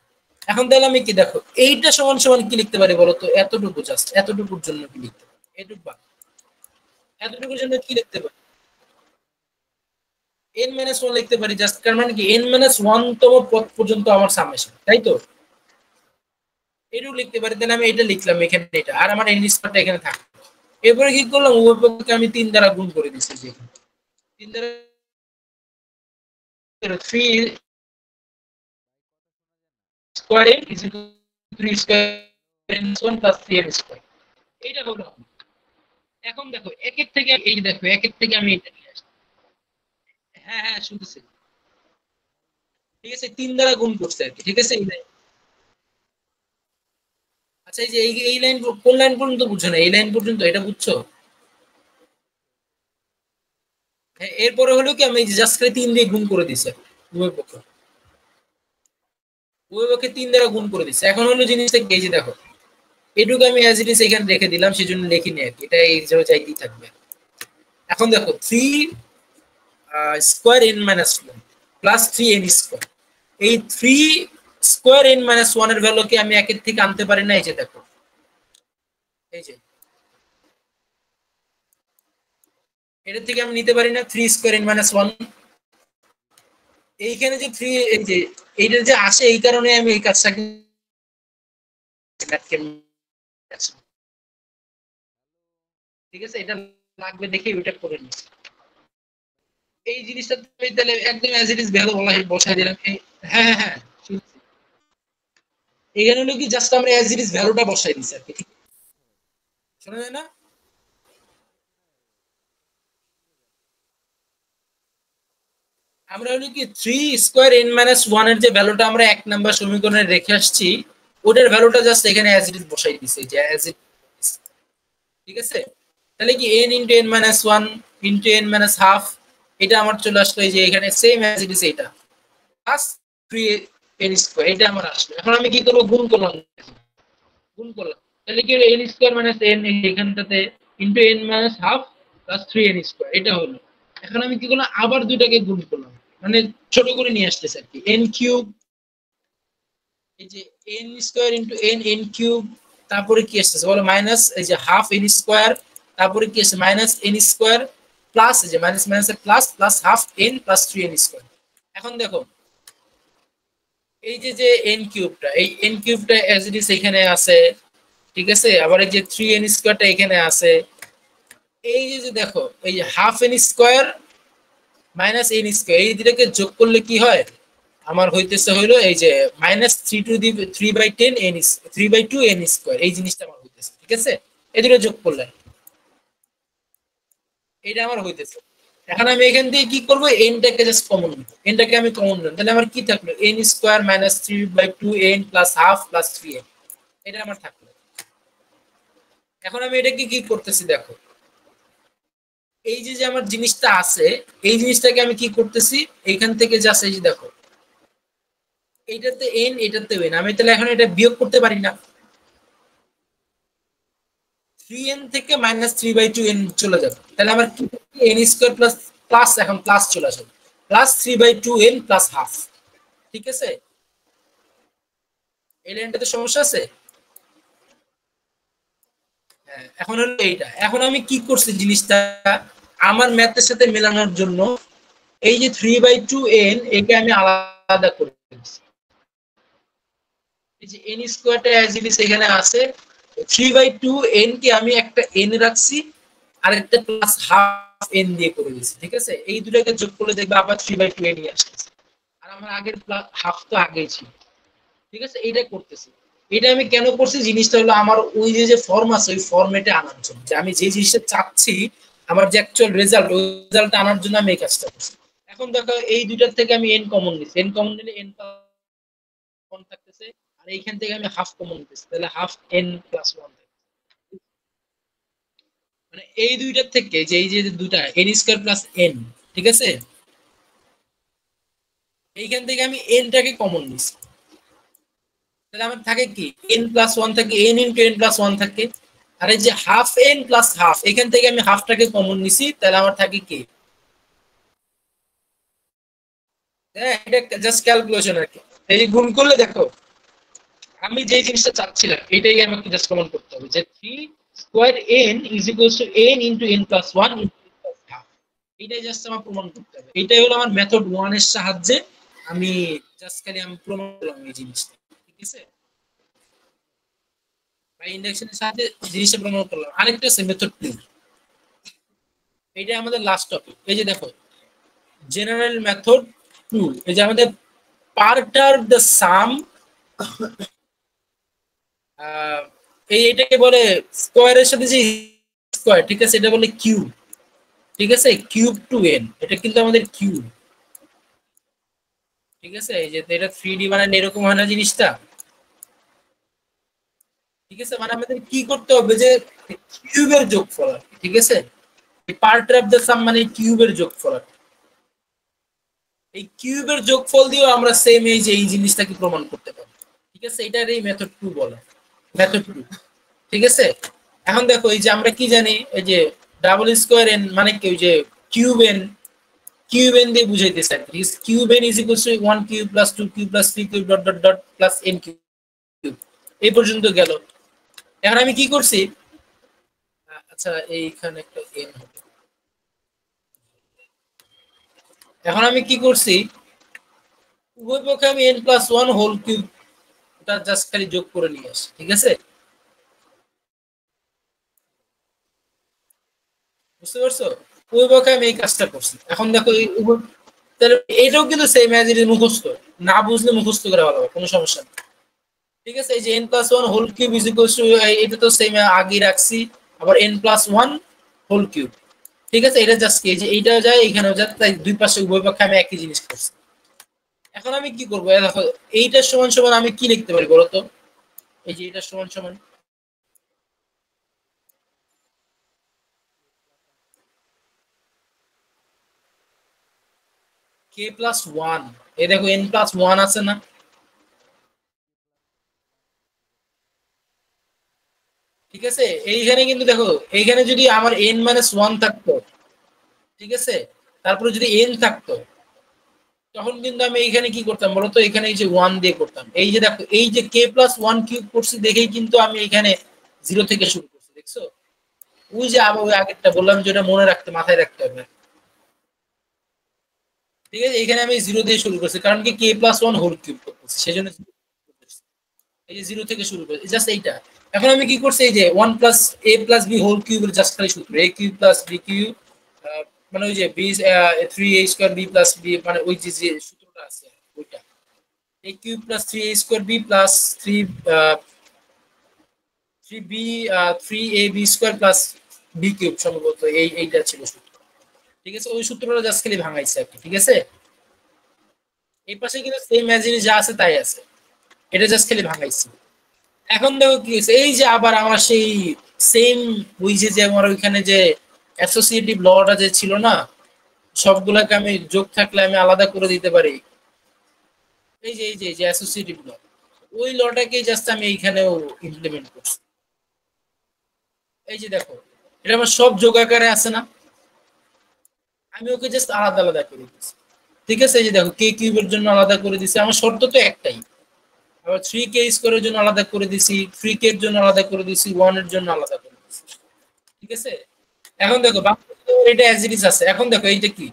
Speaker 2: এখন তাহলে আমি কি দেখো, এইটা সমান সমান কি লিখতে পারি বলো তো, এতটুকু, জাস্ট এতটুকুর জন্য কি লিখতে পারি, এটুকু বা এতটুকুর জন্য কি লিখতে পারি, n মাইনাস 1 লিখতে পারি, জাস্ট কারণ মানে কি n মাইনাস 1 তম পদ পর্যন্ত আমার সামেশন, তাই তো, এটুকু লিখতে পারি, তাহলে আমি এটা লিখলাম এখানে, এটা আর আমার n স্কয়ারটা এখানে থাকবে। এরপরে কি করলাম, উভয় পক্ষকে আমি 3 দ্বারা গুণ করে দিচ্ছি, যে 3 দ্বারা 3 square n is equal two 3 square n 1 plus 3 n square, এইটা হলো। এখন দেখো একের থেকে, এই দেখো একের থেকে আমি এটা নিয়ে আসছি, হ্যাঁ হ্যাঁ শুনতেছি, ঠিক আছে, 3 দ্বারা গুণ করছে আর কি, ঠিক আছে, এই লাইন। আচ্ছা, এই যে এই লাইন কোন লাইন পর্যন্ত বুঝছো না, এই লাইন পর্যন্ত এটা বুঝছো, হ্যাঁ, এরপরে হলো কি আমি জাস্ট করে 3 দিয়ে গুণ করে দিছি উভয় পক্ষ, উভয় পক্ষে 3 দ্বারা গুণ করে দিছি। এখন হলো জিনিসটা কি, এই যে দেখো এটুকু আমি অ্যাজ ইট ইজ এখানে রেখে দিলাম, সেজন্য লিখিনি আর কি, এটা এই যে চাইতেই থাকবে। এখন দেখো 3 square n minus 1 plus 3 n square, এই 3 স্কয়ার n মাইনাস 1 এর ভ্যালুকে আমি একের থেকে আনতে পারি না, এই যে দেখো, এই যে এটার থেকে আমি নিতে পারি না 3 স্কয়ার n মাইনাস 1, এইখানে যে 3, এই যে এইটা যে আসে, এই কারণে আমি এই কাজটা, ঠিক আছে, এটা লাগবে দেখে ওইটা করে নিচ্ছি, এই জিনিসটা তুমি তাহলে একদম অ্যাজ ইট ইজ ভ্যালু বসাই দিলাম, হ্যাঁ হ্যাঁ হ্যাঁ শুনছি। এখানে হলো কি জাস্ট আমরা অ্যাজ ইট ইজ ভ্যালুটা বসাই দিচ্ছি আর কি, ঠিক শোনা যায় না, আমরা হলো কি 3 স্কয়ার n মাইনাস 1 এর যে ভ্যালুটা আমরা 1 নাম্বার সমীকরণে রেখে আসছি, ওটার ভ্যালুটা জাস্ট এখানে অ্যাজ ইট ইজ বসাই দিছি, যে অ্যাজ ইট, ঠিক আছে। তাহলে কি n into n minus 1 into n minus half, এটা আমার চলে আসলো এই যে এখানে সেম অ্যাজ ইট ইজ, এটা প্লাস 3 n স্কয়ার, এটা আমার আসলো। এখন আমি কি করব, গুণ করলাম, গুণ করলাম, তাহলে কি হলো n স্কয়ার মাইনাস n এখানটাতে into n minus half plus 3 n square, এটা হলো। এখন আমি কি করলাম, আবার দুইটাকে গুণ করলাম, মানে ছোট করে নিয়ে আসতেছে আর কি, n কিউব, এই যে n square into n cube, তারপরে কি আসছে বলো মাইনাস এই যে হাফ n স্কয়ার, তারপরে কি আছে মাইনাস n স্কয়ার, প্লাস যে মাইনাস মাইনাসের plus plus half an plus 3n square. এখন দেখো এই যে এন কিউবটা, এই এন কিউবটা অ্যাজ ইট ইজ এখানে আছে, ঠিক আছে। আবার এই যে 3n স্কয়ারটা এখানে আছে। এই যে দেখো এই যে half an square minus N square, এই দুটোকে যোগ করলে কি হয় আমার হইতেছে হইলো এই যে মাইনাস 3/10 n 3/2 n স্কয়ার, এই জিনিসটা আমার হইতেছে, ঠিক আছে। এই দুটো যোগ করলে এটা আমার হইতেছে। এখন আমি এখান থেকে কি করব, এনটাকে জাস্ট কমন নিব, এনটাকে আমি কমন নিলাম, তাহলে আমার কি থাকলো n square minus 3/2 n plus half plus 3n, এটা আমার থাকলো। এখন আমি এটাকে কি করতেছি দেখো, এই যে আমার জিনিসটা আছে, এই জিনিসটাকে আমি কি করতেছি এইখান থেকে জাস্ট এই যে দেখো এইটাতে n এটাতে n, আমি তাহলে এখন এটা বিয়োগ করতে পারি না। 3n থেকে মাইনাস 3/2n চলে যাবে, তাহলে আমার কি n স্কয়ার প্লাস প্লাস এখন প্লাস চলে আসবে প্লাস 3/2n প্লাস হাফ, ঠিক আছে। এই লাইনটাতে সমস্যা আছে। হ্যাঁ, এখন হলো এইটা, এখন আমি কি করছি জিনিসটা আমার ম্যাথের সাথে মেলানোর জন্য এই যে 3/2n একে আমি আলাদা করে দিয়েছি। এই যে n স্কয়ারটা অ্যাজ ইট ইজ এখানে আছে, 3/2n কে আমি একটা n রাখছি আর একটা প্লাস হাফ n দিয়ে করে দিয়েছি, ঠিক আছে। এই দুটোকে যোগ করলে দেখবে আবার 3/2n ই আসছে, আর আমার আগের হাফ তো আগেই ছিল, ঠিক আছে। এইটা করতেছি, এটা আমি কেন করছি জিনিসটা হলো আমার ওই যে ফর্ম আছে ওই ফরম্যাটে আনার জন্য, যে আমি যে জিনিসটা চাচ্ছি আমার যে অ্যাকচুয়াল রেজাল্ট, ওই রেজাল্ট আনার জন্য আমি এই কাজটা করছি। এখন দেখো এই দুইটার থেকে আমি n কমন নিচ্ছি, n কমন নিলে n কমন থাকতেছে, আর এইখান থেকে আমি হাফ কমন নিতেছি, তাহলে হাফ n প্লাস 1 থাকে। মানে এই দুইটার থেকে যে এই যে দুইটা n স্কয়ার প্লাস n, ঠিক আছে, এইখান থেকে আমি n টাকে কমন নিচ্ছি, তাহলে আমার থাকে কি n প্লাস 1 থাকে, n ইনটু n প্লাস 1 থাকে। আর এই যে হাফ n প্লাস হাফ, এখান থেকে আমি হাফটাকে কমন নিছি, তাহলে আমার থাকে কি, হ্যাঁ এটা জাস্ট ক্যালকুলেশন আর কি। এই গুণ করলে দেখো আমি যে জিনিসটা চাচ্ছিলাম এটাই আমাকে জাস্ট কমন করতে হবে, যে 3 square n is equals two n into n plus 1 into n plus half, এটাই জাস্ট আমার প্রমাণ করতে হবে। এটাই হলো আমার মেথড 1 এর সাহায্যে আমি জাস্ট খালি আমি প্রমাণ করলাম এই জিনিসটা, ঠিক আছে। বা ইন্ডাকশনের সাহায্যে জিনিসটা প্রমাণ করলাম। আরেকটা আছে মেথড 2, এটা আমাদের লাস্ট টপিক। এই যে দেখো জেনারেল মেথড 2, এই যে আমাদের পার্টার দ্য সাম, এইটাকে বলে স্কয়ারের সাথে যে স্কয়ার, ঠিক আছে, এটা বলে কিউব, ঠিক আছে, কিউব টু n, এটা কিন্তু আমাদের কিউব, ঠিক আছে। এই যে এটা 3D মানে এরকম হয় না জিনিসটা, ঠিক আছে। মানে আমাদের কি করতে হবে যে কিউবের যোগফল, ঠিক আছে, পার্ট অফ দ্য সাম মানে কিউবের যোগফল, এই কিউবের যোগফল দিয়েও আমরা সেম এই যে এই জিনিসটাকে প্রমাণ করতে পারি, ঠিক আছে। এটার এই মেথড 2 বলে, মেথড 2, ঠিক আছে। এখন দেখো এই যে আমরা কি জানি, এই যে ডাবল স্কয়ার n মানে কি, ওই যে কিউব n দিয়ে বুঝাইতেছে আর কি, cube n is equals two 1 cube plus 2 cube plus 3 cube dot dot dot plus n cube, এই পর্যন্ত গেল। এখন আমি কি করছি, আচ্ছা এইখানে একটা n হবে, এখন আমি কি করছি উভয় পক্ষে আমি n প্লাস 1 হোল কিউব এটা জাস্ট খালি যোগ করে নিয়ে আসি, ঠিক আছে, বুঝতে পারছো। উভয় পক্ষে আমি এই কাজটা করছি। এখন দেখো এই উভয়, তাহলে এটাও কিন্তু সেম অ্যাজ ইট ইজ, মুখস্থ না বুঝলে মুখস্থ করে ভালো হবে, কোনো সমস্যা নেই, ঠিক আছে। এই যে n plus 1 whole cube is equals to, এটা তো সেম আগে রাখছি, আবার n প্লাস 1 হোল কিউব, ঠিক আছে। এটা জাস্ট কি, এই যে এইটাও যায় এখানেও যায়, তাই দুই পাশে উভয় পক্ষে আমি একই জিনিস করছি। এখন আমি কি করবো, দেখো এইটার সমান সমান আমি কি লিখতে পারি বলতো, এই যে এটা সমান সমান k প্লাস 1, এই দেখো n প্লাস 1 আছে না, ঠিক আছে। এইখানে কিন্তু দেখো এইখানে যদি আমার n মাইনাস 1 থাকতো, ঠিক আছে, তারপরে যদি n থাকতো, তখন কিন্তু আমি এইখানে কি করতাম বলতো, এখানে এই যে 1 দিয়ে করতাম। এই যে দেখো এই যে k প্লাস 1 কিউব করছি দেখেই কিন্তু আমি এখানে 0 থেকে শুরু করছি, দেখছো। ওই যে আবার ওই আগেরটা বললাম যেটা মনে রাখতে মাথায় রাখতে হবে, ঠিক আছে। এখানে আমি 0 দিয়ে শুরু করছি কারণ কি k+1 হোল কিউব করতেছি সেজন্য এই যে 0 থেকে শুরু করছি জাস্ট এইটা। এখন আমি কি করছি এই যে 1 plus a plus b whole কিউবের জাস্ট খালি সূত্র a cube plus b cube, মানে ওই যে b 3a square b plus b, মানে ওই যে যে সূত্রটা আছে ওইটা a cube plus 3a square b plus 3 3b 3ab square plus b cube সম্ভবত এইটা ছিল সূত্র, ঠিক আছে। ওই সূত্রটা জাস্ট খালি ভাঙাইছে আর কি, ঠিক আছে। এই পাশে কিন্তু সেম ম্যাজিক যা আছে তাই আছে, এটা জাস্ট খালি ভাঙাইছি। এখন দেখো কি হয়েছে, এই যে আবার আমার সেই সেম ওই যে আমার ওইখানে যে অ্যাসোসিয়েটিভ লটা যে ছিল না, সবগুলাকে আমি যোগ থাকলে আমি আলাদা করে দিতে পারি। এই যে অ্যাসোসিয়েটিভ ল, ওই লটাকে জাস্ট আমি এইখানেও ইমপ্লিমেন্ট করছি। এই যে দেখো এটা আমার সব যোগ আকারে আছে না, আমি ওকে জাস্ট আলাদা আলাদা করে দিচ্ছি, ঠিক আছে। এই যে দেখো কে কিউবের জন্য আলাদা করে দিছি, আমার শর্ত তো একটাই। আবার 3k স্কয়ারের জন্য আলাদা করে দিছি, 3k এর জন্য আলাদা করে দিছি, 1 এর জন্য আলাদা করে দিছি, ঠিক আছে। এখন দেখো এটা অ্যাজ ইট ইজ আছে। এখন দেখো এইটা কি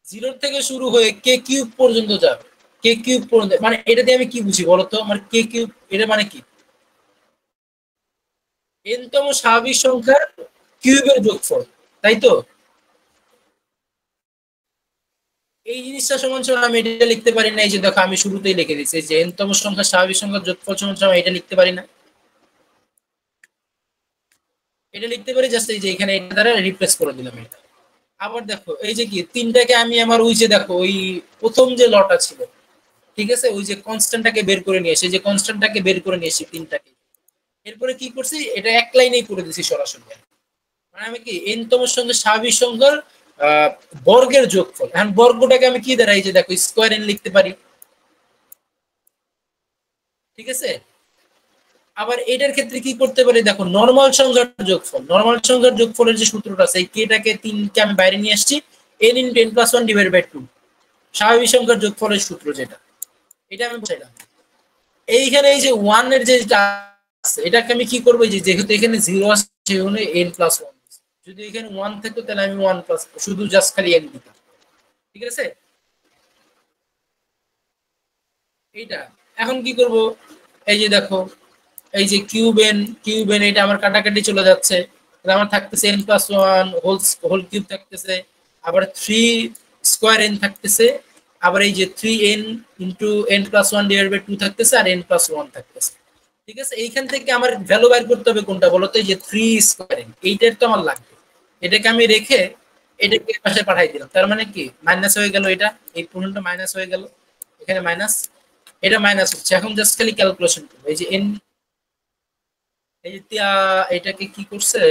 Speaker 2: 0 থেকে শুরু হয়ে কে কিউব পর্যন্ত যাবে, কে কিউব পর্যন্ত, মানে এটা দিয়ে আমি কি বুঝি বলতো, মানে কে কিউব এটা মানে কি n তম স্বাভাবিক সংখ্যার কিউবের যোগফল, তাই তো। এই জিনিসটা সমান সমান আমি এটা লিখতে পারি না, এই যে দেখো আমি শুরুতেই লিখে দিচ্ছি যে n তম সংখ্যা স্বাভাবিক সংখ্যার যোগফল সমান সমান এটা লিখতে পারি না, এটা লিখতে পারি জাস্ট এই যে এখানে এটা দ্বারা রিপ্লেস করে দিলাম এটা। আবার দেখো এই যে কি তিনটাকে আমি আমার ওই যে দেখো ওই প্রথম যে লটা ছিল, ঠিক আছে, ওই যে কনস্ট্যান্টটাকে বের করে নিয়ে এসে যে কনস্ট্যান্টটাকে বের করে নিয়ে এসে তিনটাকে, এরপরে কি করছি এটা এক লাইনেই করে দিছি সরাসরি। মানে আমি কি n তম সংখ্যা স্বাভাবিক সংখ্যার বর্গের যোগফল, এখন বর্গটাকে আমি কি দ্বারা এই যে দেখো স্কয়ার n লিখতে পারি, ঠিক আছে। আবার এটার ক্ষেত্রে কি করতে পারি দেখো নরমাল সংখ্যার যোগফল, নরমাল সংখ্যার যোগফলের যে সূত্রটা আছে এই কেটাকে 3 কে আমি বাইরে নিয়ে আসছি, n * n + 1 / 2 স্বাভাবিক সংখ্যার যোগফলের সূত্র যেটা, এটা আমি বসাইলাম। এইখানে এই যে 1 এর যেটা আছে এটাকে আমি কি করব, যে যেহেতু এখানে 0 আছে সেজন্য n + 1, যদি এখানে 1 থাকতো তাহলে আমি 1 প্লাস শুধু জাস্ট খালি n দিতাম, ঠিক আছে। এইটা এখন কি করব, এই যে দেখো এই যে কিউব n এটা আমার কাটাকাটি চলে যাচ্ছে, তাহলে আমার থাকতেছে n + 1 হোল কিউব থাকতেছে, আবার 3 স্কয়ার n থাকতেছে, আবার এই যে 3n * n + 1 / 2 থাকতেছে, আর n + 1 থাকতেছে, ঠিক আছে। এইখান থেকে আমার ভ্যালু বের করতে হবে কোনটা বলতো, এই যে 3 স্কয়ার n, এইটার তো আমার লাগবে। এটাকে আমি রেখে এটাকে পাশে পাঠাই দিলাম, তার মানে কি মাইনাস হয়ে গেল, এটা এই পূর্ণটা মাইনাস হয়ে গেল, এখানে মাইনাস, এটা মাইনাস হচ্ছে। এখন জাস্ট খালি ক্যালকুলেশন করব, এই যে n, এই যে এটাকে কি করছে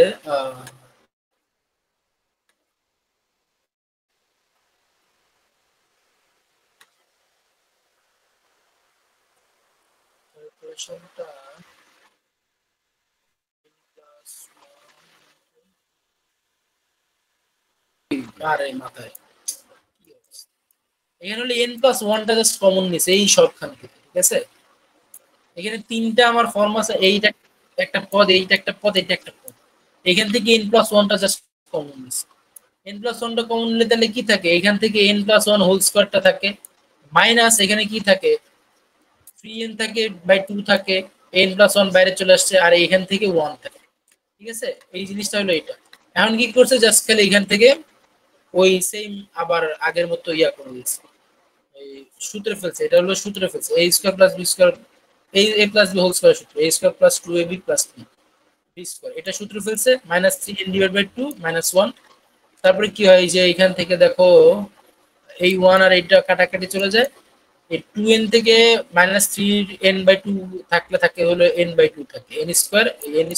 Speaker 2: ক্যালকুলেশনটা আরে মাথায় এখানে হলো n + 1 টা জাস্ট কমন নিছে এই সবখান থেকে, ঠিক আছে। এখানে তিনটা আমার ফর্ম আছে, এইটা একটা পদ, এইটা একটা পদ, এটা একটা পদ, এখান থেকে n + 1 টা জাস্ট কমন নিছে। n + 1 টা কমন নিলে তাহলে কি থাকে, এখান থেকে n + 1 হোল স্কয়ারটা থাকে, মাইনাস এখানে কি থাকে 3n থাকে বাই 2 থাকে, n + 1 বাইরে চলে আসছে, আর এখান থেকে 1 থাকে, ঠিক আছে। এই জিনিসটা হলো এটা। এখন কি করছে জাস্ট খালি এখান থেকে ওই সেম আবার আগের মতো ইয়া করে দিয়েছে, এই সূত্রে ফেলছে, এটা হলো সূত্রে ফেলছে a square plus b square, এই a plus b whole square সূত্র a square plus 2ab plus 3 b square, এটা সূত্র ফেলছে -3n / 2 -1। তারপরে কি হয় যে এখান থেকে দেখো এই 1 আর এইটা কাটাকাটি চলে যায়, এই 2n থেকে -3n/2 থাকলে থাকে হলো n/2 থাকে, n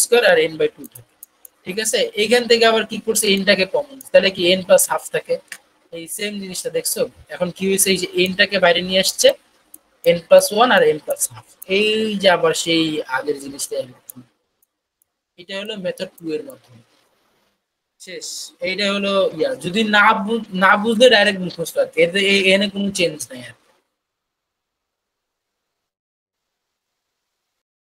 Speaker 2: স্কয়ার আর n/2 থাকে, ঠিক আছে। এইখান থেকে আবার কি করছে nটাকে কমন, তাহলে কি n + ½ থাকে, এই সেম জিনিসটা দেখছো। এখন কি হয়েছে, এই যে nটাকে বাইরে নিয়ে আসছে, n + 1 আর n + ½ এই যে আবার সেই আগের জিনিসটা, এটা হলো মেথড 2 এর মাধ্যমে শেষ। এইটা হলো ইয়া, যদি না বুঝলে ডাইরেক্ট মুখস্থ, এতে এনে কোনো চেঞ্জ নাই আর।